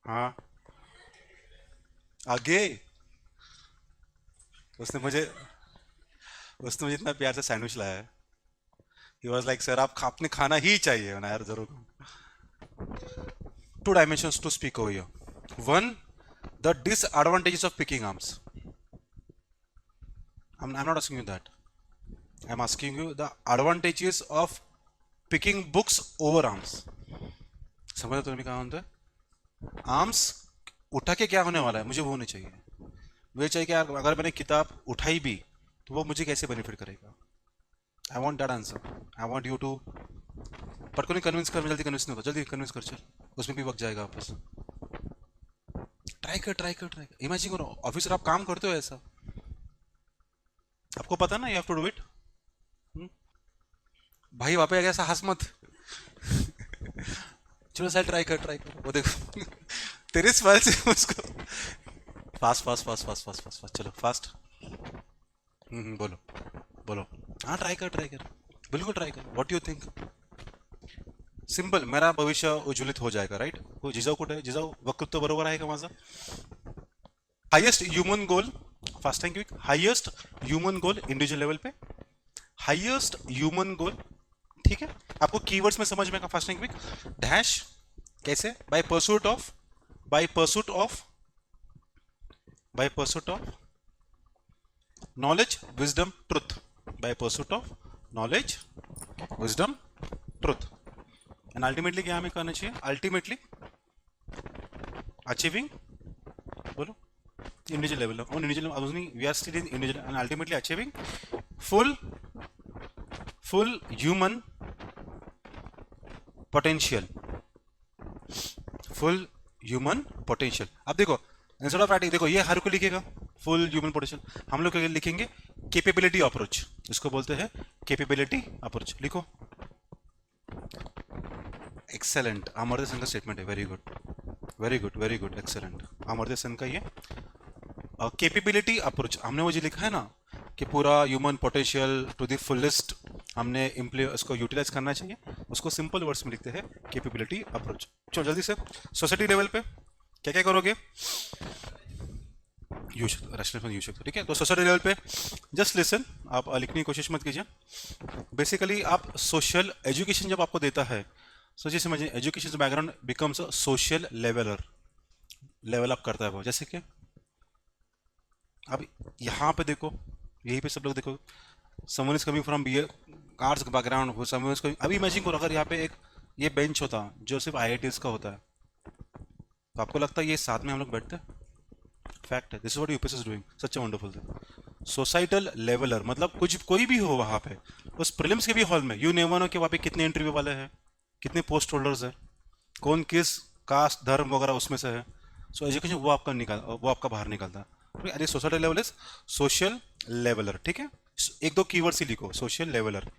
हाँ, आगे। उसने मुझे उसने मुझे इतना प्यार से सैंडविच लाया है। ही वाज लाइक सर, आप आपने खाना ही चाहिए ना यार, जरूर। Two dimensions to speak over here. One, the disadvantages of picking arms. I'm not asking you that. I'm asking you the advantages of picking books over arms. समझ तो नहीं कहा होता है? आर्म्स उठा के क्या होने वाला है, मुझे वो नहीं चाहिए। मुझे चाहिए कि यार अगर मैंने किताब उठाई भी तो वो मुझे कैसे बेनिफिट करेगा। I want that answer. I want you to. पर को नहीं कन्विंस कर, मैं जल्दी कन्विंस नहीं होता, जल्दी कन्विंस कर चल, उसमें भी वक्त जाएगा वापस। ट्राई कर, ट्राई कर, ट्राई कर, इमेजिन करो ऑफिसर आप काम करते हो ऐसा, आपको पता ना, you have to do it. भाई वहां पे ऐसा हंस मत। चलो सर, ट्राई कर, ट्राई कर, वो देखो। तेरे स्माइल से उसको fast fast fast fast fast fast fast, चलो फास्ट। बोलो बोलो। हाँ ट्राई कर, ट्राई कर, बिल्कुल ट्राई कर, व्हाट यू थिंक? सिंपल, मेरा भविष्य उज्ज्वलित हो जाएगा, राइट? हो जिजाऊ कुठे, जिजाऊ वक्तृत्व बरोबर आहे का माझं? Highest human goal, fast and quick, highest human goal individual level पे, हाईएस्ट ह्यूमन गोल। ठीक है, आपको कीवर्ड्स में समझ में का, फास्ट एंड क्विक डैश कैसे, by pursuit of, by pursuit of, by pursuit of knowledge wisdom truth, by pursuit of knowledge wisdom truth. And ultimately क्या हमें करना चाहिए? अल्टीमेटली अचीविंग, बोलो, individual level, on individual level we are still in individual and ultimately achieving full human potential, full human potential। अब देखो इंस्टेड ऑफ राइटिंग, देखो ये हर को लिखेगा फुल ह्यूमन पोटेंशियल, हम लोग लिखेंगे कैपेबिलिटी अप्रोच, इसको बोलते हैं कैपेबिलिटी अप्रोच। लिखो, एक्सेलेंट, अमर्त्य सेन का स्टेटमेंट है, very good very good very good, excellent, Amartya Sen का ये कैपेबिलिटी अप्रोच। हमने वो जो लिखा है ना कि पूरा human potential to the fullest हमने उसको यूटिलाइज करना चाहिए, उसको सिंपल वर्ड्स में लिखते हैं कैपेबिलिटी अप्रोच। चलो जल्दी से, सोसाइटी लेवल पे क्या क्या करोगे? यूज रैशनल यूज सकते हो, ठीक है? तो सोसाइटी लेवल पे जस्ट लिसन, आप लिखने की कोशिश मत कीजिए। बेसिकली आप सोशल एजुकेशन जब आपको देता है, सोचिए समझिए, education background becomes a social leveller, level up करता है वो। जैसे कि अब यहाँ पे देखो, यहीं पे सब लोग देखो, someone is coming from B arts background हो, समवन इज कमिंग, अभी इमेजिन करो अगर यहाँ पे एक ये बेंच होता जो सिर्फ आईआईटीज का होता है, तो आपको लगता है ये साथ में हम लोग बैठते? फैक्ट है, this is what UPSC is doing, such a wonderful thing. Societal leveller मतलब कुछ कोई भी हो वहाँ पे, उस प्रीलिम्स के भी हॉल में, यू नेवर नो कि वहाँ पे कितने इंटरव्यू वाले हैं, कितने पोस्ट होल्डर्स हैं, कौन किस कास्ट धर्म वगैरह उसमें से है। सो एजुकेशन वो आपका वो आपका बाहर निकलता है। अरे society level is social leveller, ठीक है? एक दो कीवर्ड्स ही लिखो, सोशल लेवलर।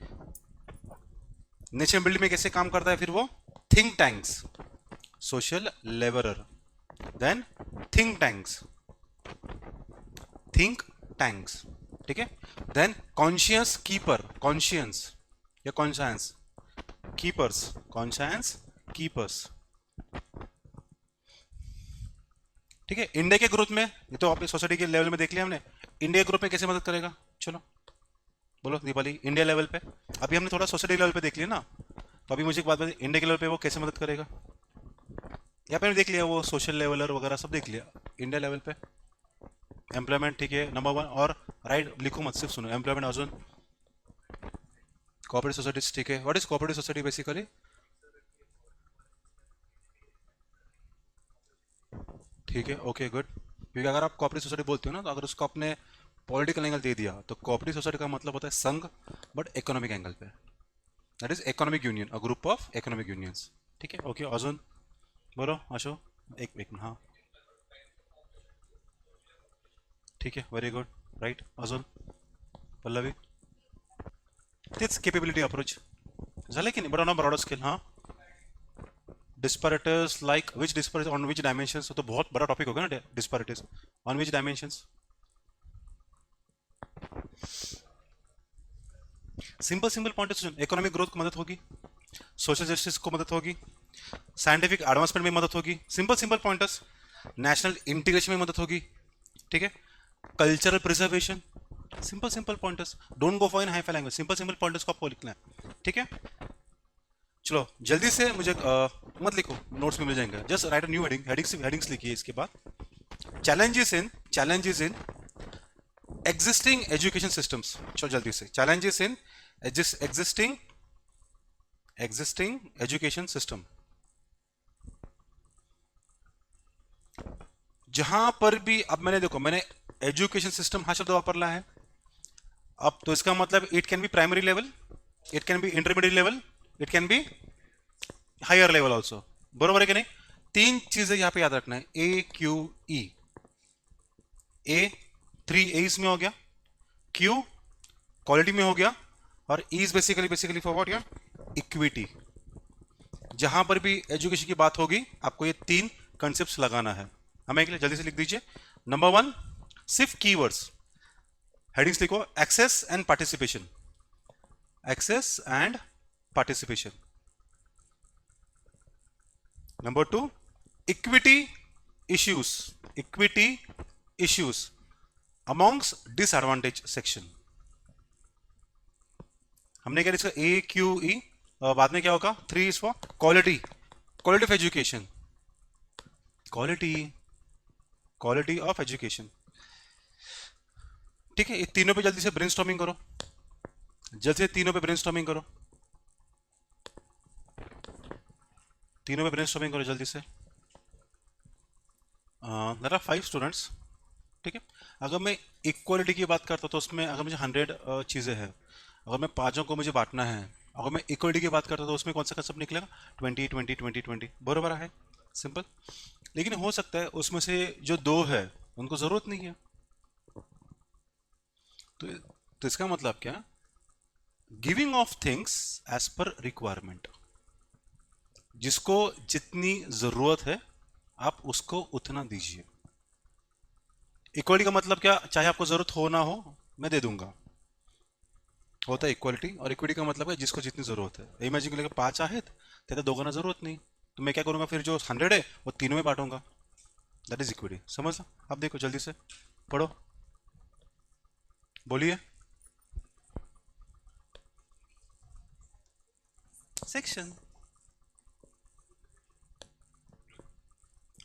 नेशन बिल्डिंग में कैसे काम करता है फिर वो? Think tanks, social leveller, then think tanks, think tanks, ठीक है? देन कॉन्शियस कीपर, कॉन्शियंस या कॉन्शायंस कीपर्स, कॉन्शायंस कीपर्स, ठीक है? इंडिया के ग्रोथ में, ये तो आप सोसाइटी के लेवल में देख लिया हमने, इंडिया ग्रोथ में कैसे मदद करेगा? चलो बोलो दीपाली, इंडिया लेवल पे। अभी हमने थोड़ा सोसाइटी लेवल पे देख लिया ना, तो अभी मुझे एक बात बताइए, इंडिया के लेवल पे वो कैसे मदद करेगा? यहाँ पे देख लिया, वो सोशल लेवलर वगैरह सब देख लिया। इंडिया लेवल पे एम्प्लॉयमेंट, ठीक है, नंबर वन, और राइट लिखो मत, सिर्फ सुनो, एम्प्लॉयमेंट, अजून कोऑपरेटिव सोसाइटीज, ठीक है? What is cooperative society basically? ठीक है, ओके गुड। क्योंकि अगर आप कोऑपरेटिव सोसाइटी बोलते हो ना, तो अगर उसको अपने पॉलिटिकल एंगल दे दिया तो कोऑपरेटिव सोसाइटी का मतलब होता है संघ, बट इकोनॉमिक एंगल पे, that is economic union, a group of economic unions, ठीक है? ओके, अजून बोलो आशो, एक एक मिनट, हाँ ठीक है, वेरी गुड, राइट, अजून पल्लवी, तेच केपेबिलिटी अप्रोच झालं की नाही? बरं ना, ब्रॉडर स्केल, हाँ disparities like which disparities on which dimensions, तो बहुत बड़ा टॉपिक होगा ना disparities, on which dimensions? Simple simple points, economic growth को मदद होगी, सोशल जस्टिस को मदद होगी, साइंटिफिक एडवांसमेंट में मदद होगी, simple simple pointers, national integration में मदद होगी, ठीक है, cultural preservation, simple simple pointers, don't go for in hi fi language, simple simple pointers को आपको लिखना है, ठीक है। चलो जल्दी से मुझे मत लिखो, नोट्स में मिल जाएंगे, just right a new headings लिखिए इसके बाद। Challenges in existing education systems, चलो जल्दी से, challenges in existing education system. जहां पर भी अब मैंने देखो, मैंने एजुकेशन सिस्टम हा शब्द वापरला है, अब तो इसका मतलब it can be primary level, it can be intermediate level, it can be higher level also, बरोबर है कि नहीं। तीन चीजें यहां पे याद रखना है, ए क्यू ई, ए 3 एज में हो गया, क्यू क्वालिटी में हो गया, और E is basically for what, यार इक्विटी। जहां पर भी एजुकेशन की बात होगी आपको ये तीन कंसेप्ट लगाना है, हमें के लिए जल्दी से लिख दीजिए। नंबर 1 सिर्फ कीवर्ड्स, हेडिंग्स लिखो, access and participation, access and participation. Number 2 equity issues amongst disadvantage section. हमने क्या इसका ए क्यू ई, बाद में क्या होगा, 3 is for quality of education, quality of education, ठीक है। ये तीनों पे जल्दी से ब्रेनस्टॉर्मिंग करो, जल्दी से तीनों पे ब्रेनस्टॉर्मिंग करो, तीनों पे ब्रेनस्टॉर्मिंग करो जल्दी से। देयर आर 5 स्टूडेंट्स, ठीक है। अगर मैं इक्वालिटी की बात करता हूँ तो उसमें अगर मुझे 100 चीज़ें हैं, अगर मैं पांचों को मुझे बांटना है, अगर मैं इक्वालिटी की बात करता हूँ तो उसमें कौन सा कंसेप्ट निकलेगा, 20-20-20-20, बरोबर है, सिंपल। लेकिन हो सकता है उसमें से जो 2 है उनको जरूरत नहीं है, तो इसका मतलब क्या, giving of things as per requirement, जिसको जितनी जरूरत है आप उसको उतना दीजिए। इक्वालिटी का मतलब क्या, चाहे आपको जरूरत हो ना हो मैं दे दूंगा, होता है इक्वालिटी। और इक्विटी का मतलब है जिसको जितनी जरूरत है। इमेजिन के लिए 5 आहेत त्याला दोघांना जरूरत नहीं, तो मैं क्या करूंगा, फिर जो 100 है वो तीनों में बांटूंगा, दैट इज इक्विटी, समझ। अब देखो जल्दी से पढ़ो, बोलिए। सेक्शन,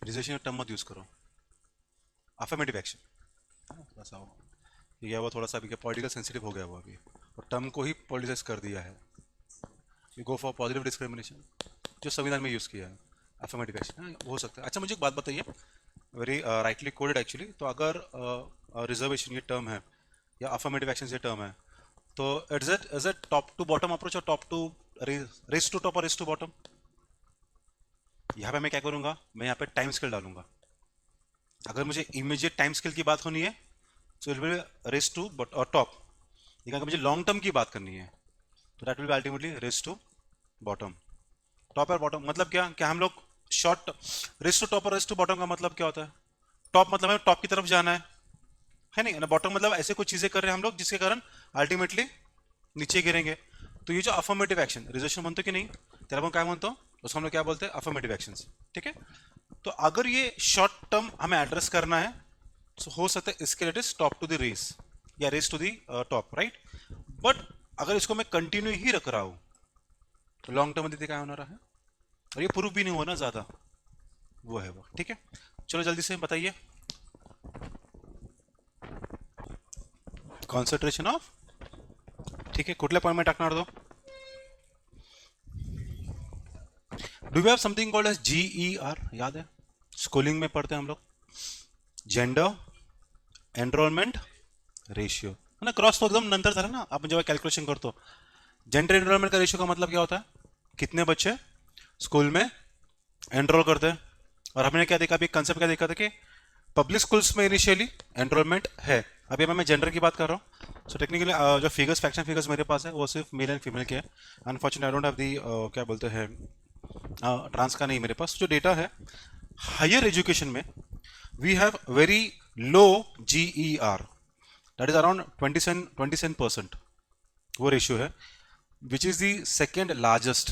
रिजेक्शन टर्म मत यूज करो, अफर्मेटिव एक्शन, थोड़ा सा ये वो थोड़ा सा अभी पॉलिटिकल सेंसिटिव हो गया वो अभी, और टर्म को ही पॉलिटिसाइज कर दिया है। You go for positive discrimination जो संविधान में यूज किया है, अफर्मेटिव एक्शन हो सकता है। अच्छा मुझे एक बात बताइए, वेरी राइटली कोडेड एक्चुअली, तो अगर रिजर्वेशन ये टर्म है या अफर्मेटिव एक्शन ये टर्म है, तो is it top to bottom approach और top to race to top और रेस टू बॉटम। यहाँ पे मैं क्या करूंगा, मैं यहाँ पे टाइम स्केल डालूंगा। अगर मुझे इमीडिएट टाइम स्केल की बात होनी है तो it will race to top, लेकिन अगर मुझे लॉन्ग टर्म की बात करनी है तो that will be ultimately race to bottom. Top और बॉटम मतलब क्या, क्या हम लोग शॉर्ट, रेस टू टॉप और रेस टू बॉटम का मतलब क्या होता है, टॉप मतलब हमें टॉप की तरफ जाना है नहीं, बॉटम मतलब ऐसे कुछ चीजें कर रहे हैं हम लोग जिसके कारण अल्टीमेटली नीचे गिरेंगे। तो ये जो अफर्मेटिव एक्शन रिजर्वेशन म्हणतो की नाही त्याला आपण काय म्हणतो, उसको हम लोग क्या बोलते हैं, अफर्मेटिव एक्शंस, ठीक है। तो अगर ये शॉर्ट टर्म हमें एड्रेस करना है तो हो सकता है इसके लिए टॉप टू द रेस या race to the top, right. But अगर इसको मैं कंटिन्यू ही रख रहा हूं तो लॉन्ग टर्म मध्ये काय होणार आहे, और ये प्रूफ भी नहीं होना ज्यादा, वो है वो, ठीक है। चलो जल्दी से बताइए, कॉन्सेंट्रेशन ऑफ, ठीक है, कुठल्या पॉइंट में टाकणार दो, do we have something called as GER, याद है स्कूलिंग में पढ़ते हैं हम लोग, जेंडर एनरोलमेंट रेशियो, है ना, क्रॉस तो एकदम नंतर झाला ना, आपण जेव्हा कॅल्क्युलेशन करतो। जेंडर एनरोलमेंट का रेशियो का मतलब क्या होता है, कितने बच्चे स्कूल में एनरोल करते हैं। और हमने क्या देखा, अभी कंसेप्ट क्या देखा था कि पब्लिक स्कूल्स में इनिशियली एनरोलमेंट है, अभी मैं जेंडर की बात कर रहा हूँ। सो टेक्निकली जो फिगर्स, फैक्शन फिगर्स मेरे पास है वो सिर्फ मेल एंड फीमेल के हैं। Unfortunately I don't have the क्या बोलते हैं ट्रांस का नहीं मेरे पास जो डेटा है। हायर एजुकेशन में we have very low GER, that is around 27%, वो रेशियो है which is the second largest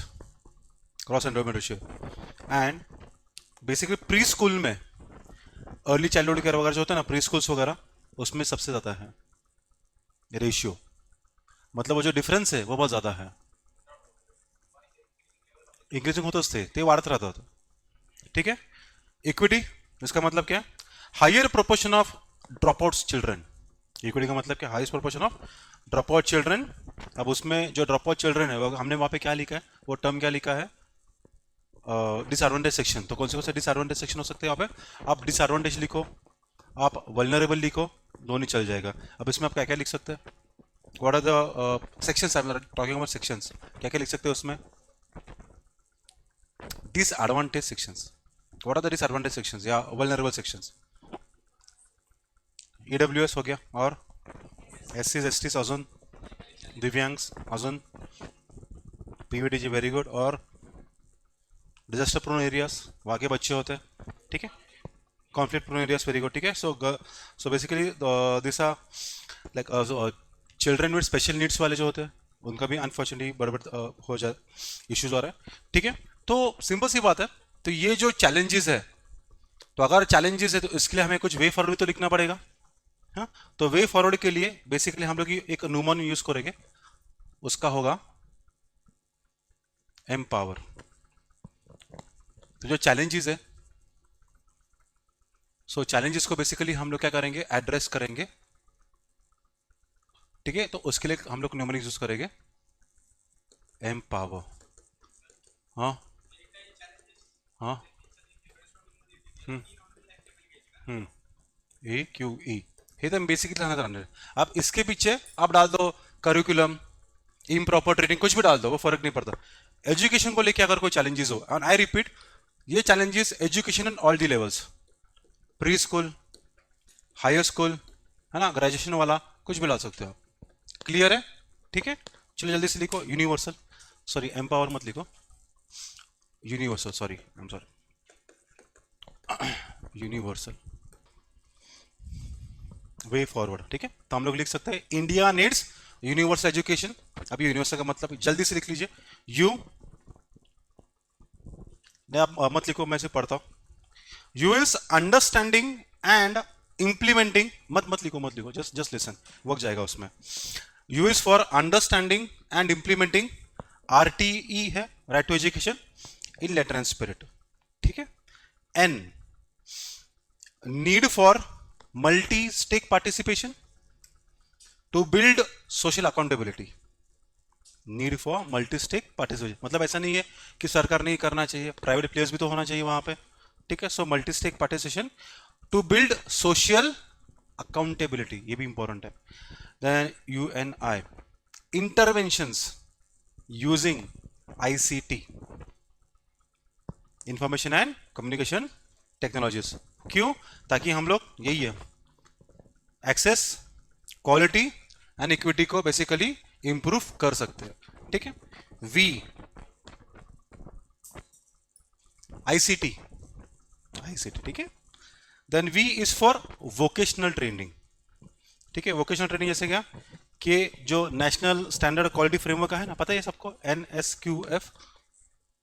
gross enrolment ratio. And basically pre school में अर्ली चाइल्डहुड केयर वगैरह जो होता है ना, प्री स्कूल्स वगैरह, उसमें सबसे ज़्यादा है रेशियो। मतलब वो जो डिफरेंस है वो बहुत ज़्यादा है। इंक्रीजिंग होतच ते वाढत राहतात, ठीक है। इक्विटी, इसका मतलब क्या? Higher proportion of drop outs children. Equity का मतलब क्या? Highest proportion of drop out children. अब उसमें जो ड्रॉप आउट चिल्ड्रन है वो हमने वहाँ पे क्या लिखा है, वो टर्म क्या लिखा है? Disadvantage section. तो कौन से डिसएडवांटेज सेक्शन हो सकते हैं यहाँ पे? आप डिसएडवांटेज लिखो, आप वल्नरेबल लिखो, दोनों चल जाएगा। अब इसमें आप क्या क्या लिख सकते हैं? What are the sections? I am talking about sections. क्या क्या लिख सकते हैं उसमें? Disadvantage sections. What are the disadvantage sections या वल्नरेबल सेक्शंस? ईडब्ल्यूएस हो गया, और एस सी एस टी अजून, दिव्यांग्स अजून, पीवीटीजी वेरी गुड, और डिजास्टर प्रोन एरियाज, वहाँ के बच्चे होते हैं, ठीक है। Conflict prone areas very good, ठीक है। So basically this are like children with special needs वाले जो होते हैं उनका भी अनफॉर्चुनेटली बड़बड़ हो जाए, इश्यूज आ रहा है, ठीक है। तो सिंपल सी बात है। तो ये जो चैलेंजेस है, तो अगर चैलेंजेस है तो इसके लिए हमें कुछ वे फॉरवर्ड तो लिखना पड़ेगा। हाँ, तो वे फॉरवर्ड के लिए बेसिकली हम लोग एक न्यूमन यूज करेंगे, उसका होगा एम पावर। तो जो चैलेंजेस है, सो चैलेंजेस को बेसिकली हम लोग क्या करेंगे? एड्रेस करेंगे, ठीक है। तो उसके लिए हम लोग न्यूमरिक यूज करेंगे एम पावर। हाँ हाँ, ए क्यू ई, हे तो बेसिकली लाना चाह रहे। अब इसके पीछे आप डाल दो करिकुलम, इम्प्रॉपर ट्रेनिंग, कुछ भी डाल दो, वो फर्क नहीं पड़ता। एजुकेशन को लेके अगर कोई चैलेंजेस हो, एंड आई रिपीट, ये challenges education in all the levels, pre school, higher school, है ना, ग्रेजुएशन वाला, कुछ भी ला सकते हो आप। क्लियर है? ठीक है, चलो जल्दी से लिखो यूनिवर्सल, सॉरी एम्पावर मत लिखो, universal, sorry I am sorry, universal way forward, ठीक है। तो हम लोग लिख सकते हैं इंडिया नीड्स यूनिवर्सल एजुकेशन। अभी यूनिवर्सल का मतलब जल्दी से लिख लीजिए, यू, आप मत लिखो, मैं सिर्फ पढ़ता हूं। U is understanding and implementing, मत लिखो मत लिखो, जस्ट लिसन, वक्त जाएगा उसमें। U is for understanding and implementing, RTE है, right to education, in letter and spirit, ठीक है। N, need for multi stake participation to build social accountability. Need for multi stake participation मतलब ऐसा नहीं है कि सरकार नहीं करना चाहिए, प्राइवेट प्लेयर्स भी तो होना चाहिए वहां पे, ठीक है। So multi stake participation to build social accountability, ये भी इंपॉर्टेंट है। Then UNI, interventions using ICT, information and communication technologies. क्यों? ताकि हम लोग, यही है, एक्सेस, क्वालिटी एंड इक्विटी को बेसिकली इंप्रूव कर सकते हैं, ठीक है। वी, आईसीटी, आईसीटी, ठीक है। Then V is for vocational training, ठीक है। वोकेशनल ट्रेनिंग जैसे क्या कि जो नेशनल स्टैंडर्ड क्वालिटी फ्रेमवर्क है ना, पता है सबको, NSQF,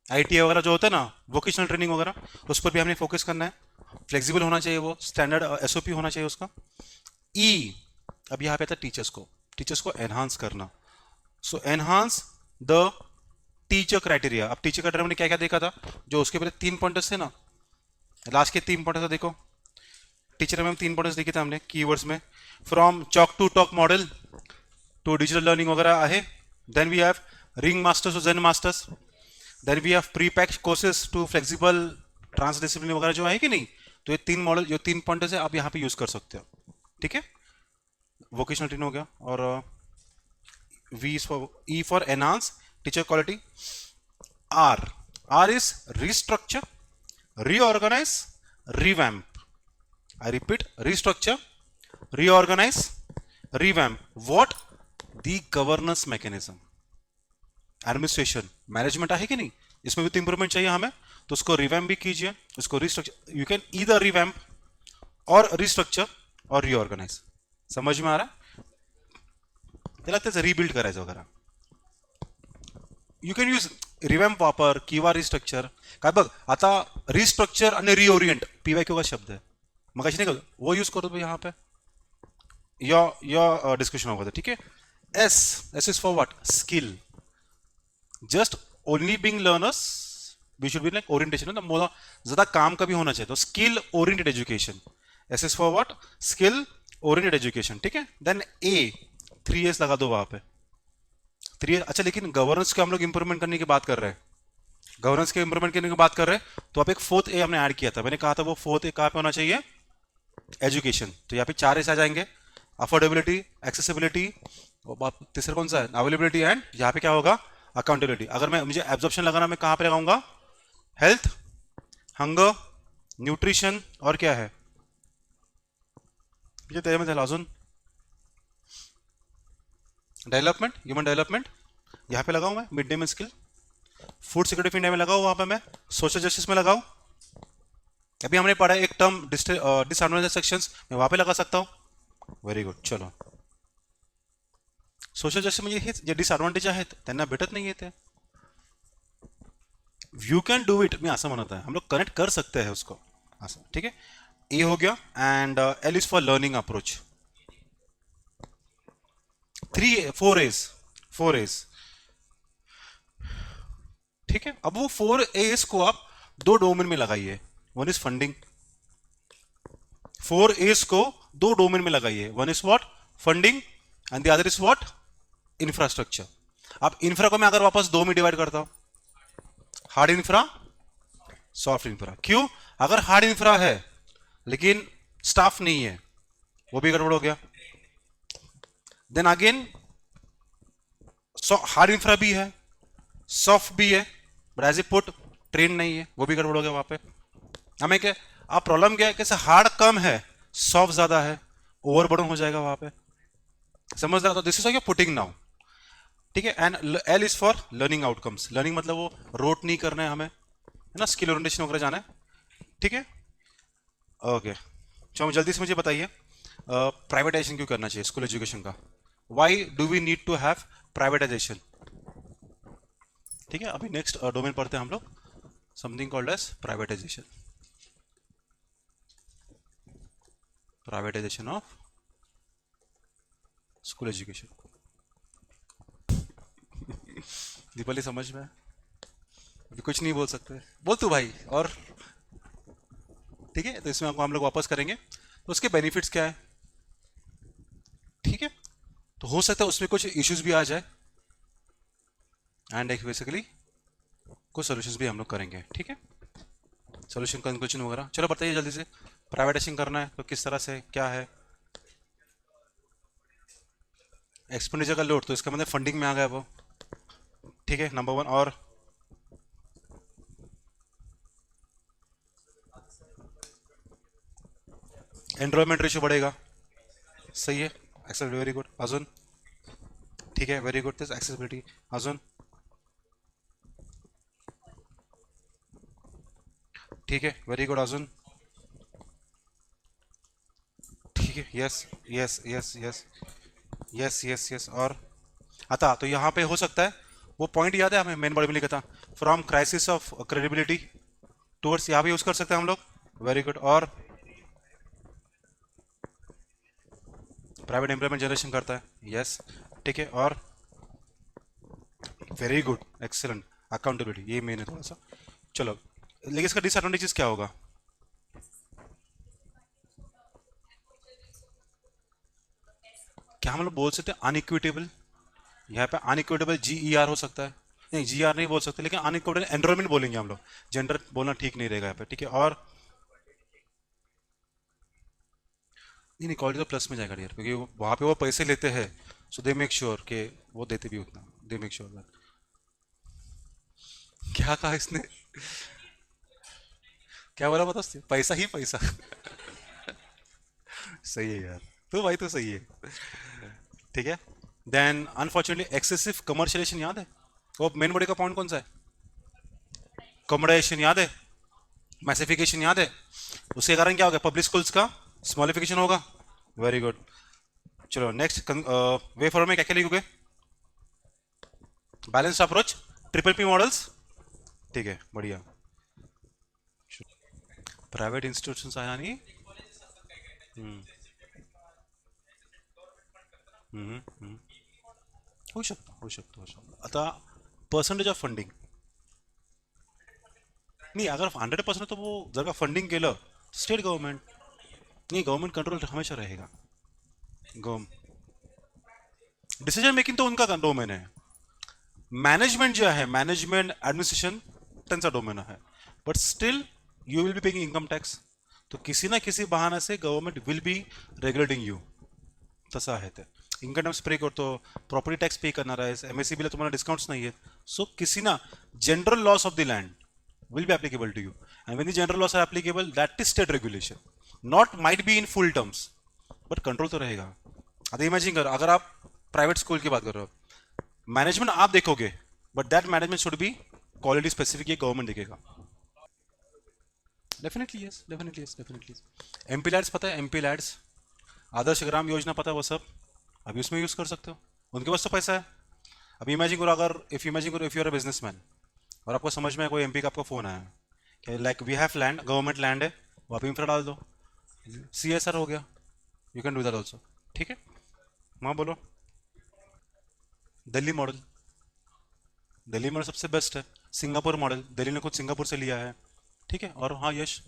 ITI वगैरह जो होता है ना, वोकेशनल ट्रेनिंग वगैरह, उस पर भी हमने फोकस करना है। फ्लेक्सिबल होना चाहिए, वो स्टैंडर्ड SOP होना चाहिए उसका। ई, अब यहाँ पे आता है टीचर्स को एनहांस करना। सो एनहांस द टीचर क्राइटेरिया। अब टीचर क्राइटेरिया मैंने क्या क्या देखा था, जो उसके पहले 3 पॉइंटर्स थे ना, लास्ट के 3 पॉइंटर्स देखो, टीचर में 3 पॉइंटर्स देखे थे हमने कीवर्ड्स में, from chalk to talk model to digital learning वगैरह है। Then we have ring masters और gen masters, then we have pre packed courses to flexible transdiscipline वगैरह जो है कि नहीं। तो ये 3 मॉडल, जो 3 पॉइंटर्स है, आप यहाँ पे यूज कर सकते हो, ठीक है। वोकेशनल ट्रेनिंग हो गया, और V for E for enhance teacher quality. R is restructure, reorganize, revamp. I repeat, restructure, reorganize, revamp. What? The governance mechanism. Administration management है कि नहीं, इसमें भी तो इंप्रूवमेंट चाहिए हमें, तो उसको रिवैम्प भी कीजिए, उसको restructure, you can either revamp और रिस्ट्रक्चर और रीऑर्गेनाइज। समझ में आ रहा है? त्याला त्याचं रिबिल्ड करायचं वगैरे. यू कॅन यूज रिवॅम्प वापर किंवा रिस्ट्रक्चर. काय बघ आता रिस्ट्रक्चर आणि रिओरिएंट पीवायक्यू का शब्द है, मग नहीं कर वो यूज करो तो यहाँ पे योर डिस्कशन होगा. ठीक है. S S is for what, skill. Just only being learners we should be like orientation ना, मोदा ज्यादा काम का भी होना चाहिए. तो skill oriented education. S is for what, skill oriented education. ठीक है. देन ए 3 लगा दो वहां पे 3. अच्छा लेकिन गवर्नेंस को हम लोग इंप्रूवमेंट करने की बात कर रहे हैं, गवर्नेंस के इंप्रूवमेंट करने की बात कर रहे हैं, तो आप एक 4th ए हमने ऐड किया था. मैंने कहा था वो 4th ए कहाँ पे होना चाहिए, एजुकेशन. तो यहाँ पे 4 एस आ जाएंगे. अफोर्डेबिलिटी, एक्सेसिबिलिटी, तीसरा कौन सा है, अवेलेबिलिटी, एंड यहाँ पे क्या होगा, अकाउंटेबिलिटी. अगर मैं मुझे एब्जॉर्प्शन लगाना, मैं कहाँ पे लगाऊंगा, हेल्थ, हंगर, न्यूट्रिशन, और क्या है ये त्याच्यामध्ये अजून डेवलपमेंट, ह्यूमन डेवलपमेंट. यहाँ पे लगाऊं मैं mid day meal skill. Food security of India में लगाओ, वहां पे मैं सोशल जस्टिस में लगाऊं. अभी हमने पढ़ा एक टर्म डिसएडवांटेज सेक्शंस, मैं वहां पे लगा सकता हूं. Very good. चलो सोशल जस्टिस म्हणजे हेच जे डिसएडवांटेज आहेत त्यांना भेटत नाही ते. यू कैन डू इट, मैं असं म्हणत आहे, हम लोग कनेक्ट कर सकते हैं उसको असं. ठीक है. ए हो गया. And L is for learning approach. 4 A's, 4 A's. ठीक है. अब वो 4 एज को आप 2 डोमेन में लगाइए. One is funding. 4 एज को 2 डोमेन में लगाइए. One is what, funding, and the other is what, infrastructure. अब इंफ्रा को मैं अगर वापस 2 में डिवाइड करता हूं, हार्ड इंफ्रा, सॉफ्ट इंफ्रा. क्यों, अगर हार्ड इंफ्रा है लेकिन स्टाफ नहीं है, वो भी गड़बड़ हो गया. देन अगेन हार्ड इंफ्रा भी है, सॉफ्ट भी है, but as a put train नहीं है, वो भी गड़बड़ हो गया वहां पे. हमें क्या, अब प्रॉब्लम क्या है, कैसे हार्ड कम है, सॉफ्ट ज्यादा है, ओवरबर्डन हो जाएगा वहां पे. समझ रहा. तो दिस इज पुटिंग नाउ. ठीक है. And L is for learning outcomes. Learning मतलब वो रोट नहीं करना है हमें, है ना, स्किल ओरिएंटेशन वगैरह जाना है. ठीक है. ओके. चलो जल्दी से मुझे बताइए प्राइवेटाइजेशन क्यों करना चाहिए स्कूल एजुकेशन का. Why do we need to have privatisation. ठीक है. अभी नेक्स्ट डोमेन पढ़ते हैं हम लोग, something called as privatisation. Privatisation of school education. Deepali समझ में, अभी कुछ नहीं बोल सकते, बोल तू भाई. और ठीक है. तो इसमें आपको हम लोग वापस करेंगे, तो उसके बेनिफिट्स क्या है. ठीक है. तो हो सकता है उसमें कुछ इश्यूज भी आ जाए, एंड एक बेसिकली कुछ सॉल्यूशंस भी हम लोग करेंगे. ठीक है. सॉल्यूशन कंक्लूजन वगैरह. चलो बताइए जल्दी से, प्राइवेटाइजेशन करना है तो किस तरह से, क्या है. एक्सपेंडिचर का लोड, तो इसका मतलब फंडिंग में आ गया वो. ठीक है. नंबर 1. और एनरोलमेंट रेशियो बढ़ेगा. सही है. Accessibility, very good. अजून. ठीक है. Very good. This accessibility. अजून. ठीक है. Very good. अजून. ठीक है. Yes yes yes yes yes yes yes. और आता तो यहाँ पे हो सकता है वो पॉइंट याद है हमें मेन बॉडी में लिखा था, from crisis of credibility towards, यहाँ पे यूज कर सकते हैं हम लोग. Very good. और प्राइवेट एम्प्लॉयमेंट जनरेशन करता है. यस. ठीक है. और वेरी गुड, एक्सेलेंट. अकाउंटेबिलिटी, ये मेन है थोड़ा सा. चलो लेकिन इसका डिसएडवांटेजेस क्या होगा. क्या हम लोग बोल सकते हैं अनइक्विटेबल. यहाँ पे अनइक्विटेबल GER हो सकता है. नहीं GR नहीं बोल सकते, लेकिन अनइक्विटेबल एनरोलमेंट बोलेंगे हम लोग. जेंडर बोलना ठीक नहीं रहेगा यहाँ पे. ठीक है. और नहीं, क्वालिटी तो प्लस में जाएगा यार, क्योंकि वहाँ पे वो पैसे लेते हैं, सो दे मेक श्योर कि वो देते भी उतना. They make sure. क्या कहा इसने, क्या बोला बता. पैसा ही पैसा. सही है यार, तो भाई तो सही है. ठीक है. देन अनफॉर्चुनेटली एक्सेसिव कमर्शियलाइजेशन याद है, वो मेन बॉडी का पॉइंट कौन सा है, कमर्शियलाइजेशन याद है, मैसिफिकेशन याद है. उसके कारण क्या होगा, पब्लिक स्कूल्स का स्मॉलिफिकेशन होगा. Very good. चलो नेक्स्ट वे फॉरवर्ड में क्या क्या लिखोगे? Balanced approach, triple P models, ठीक है बढ़िया। प्रायव्हेट इन्स्टिट्यूशन्स आहे आणि होऊ शकतं होऊ शकतं होऊ शकतं आता पर्सेंटेज ऑफ फंडिंग नहीं, अगर 100% तो वो जर का फंडिंग केलं स्टेट गवर्नमेंट, नहीं गवर्नमेंट कंट्रोल हमेशा रहेगा। डिसीजन मेकिंग तो उनका डोमेन है, मॅनेजमेंट जे आहे मॅनेजमेंट ॲडमिनिस्ट्रेशन त्यांचा डोमेन आहे, but still you will be paying income tax, तो किसी ना किसी बहाने से government will be regulating you, तसं आहे ते। इन्कम टॅक्स पे करतो, प्रॉपर्टी टॅक्स पे करणार आहेस, एमएससीबीला तुम्हाला डिस्काउंट्स नाही आहेत, सो किसी ना general loss of the land will be applicable to you, and when the general laws are applicable that is state regulation, not might be in full terms but control तो रहेगा। आता इमेजिन करो अगर आप प्राइवेट स्कूल की बात कर रहे हो, मैनेजमेंट आप देखोगे but that management should be quality specific, ये गवर्नमेंट देखेगा। Definitely yes, definitely yes, definitely yes. MP lads पता है, एमपी लैड्स आदर्श ग्राम योजना पता है, वो सब अभी उसमें यूज़ कर सकते हो, उनके पास तो पैसा है। अभी इमेजिन करो अगर इमेजिन करो if you are a businessman और आपको समझ में कोई एमपी का आपको फ़ोन आया कि like we have land, government land है, वो आप इंफ्रा डाल दो, सीएसआर हो गया, you can do that also, ठीक है। हाँ बोलो। दिल्ली मॉडल, दिल्ली मॉडल सबसे बेस्ट है। सिंगापुर मॉडल, दिल्ली ने खुद सिंगापुर से लिया है, ठीक है। और हाँ Yash,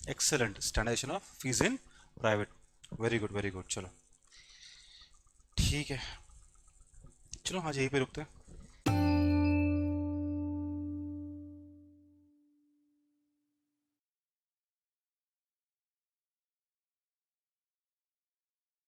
excellent standardisation of fees in private, very good very good. चलो ठीक है, चलो आज यहीं पे रुकते हैं।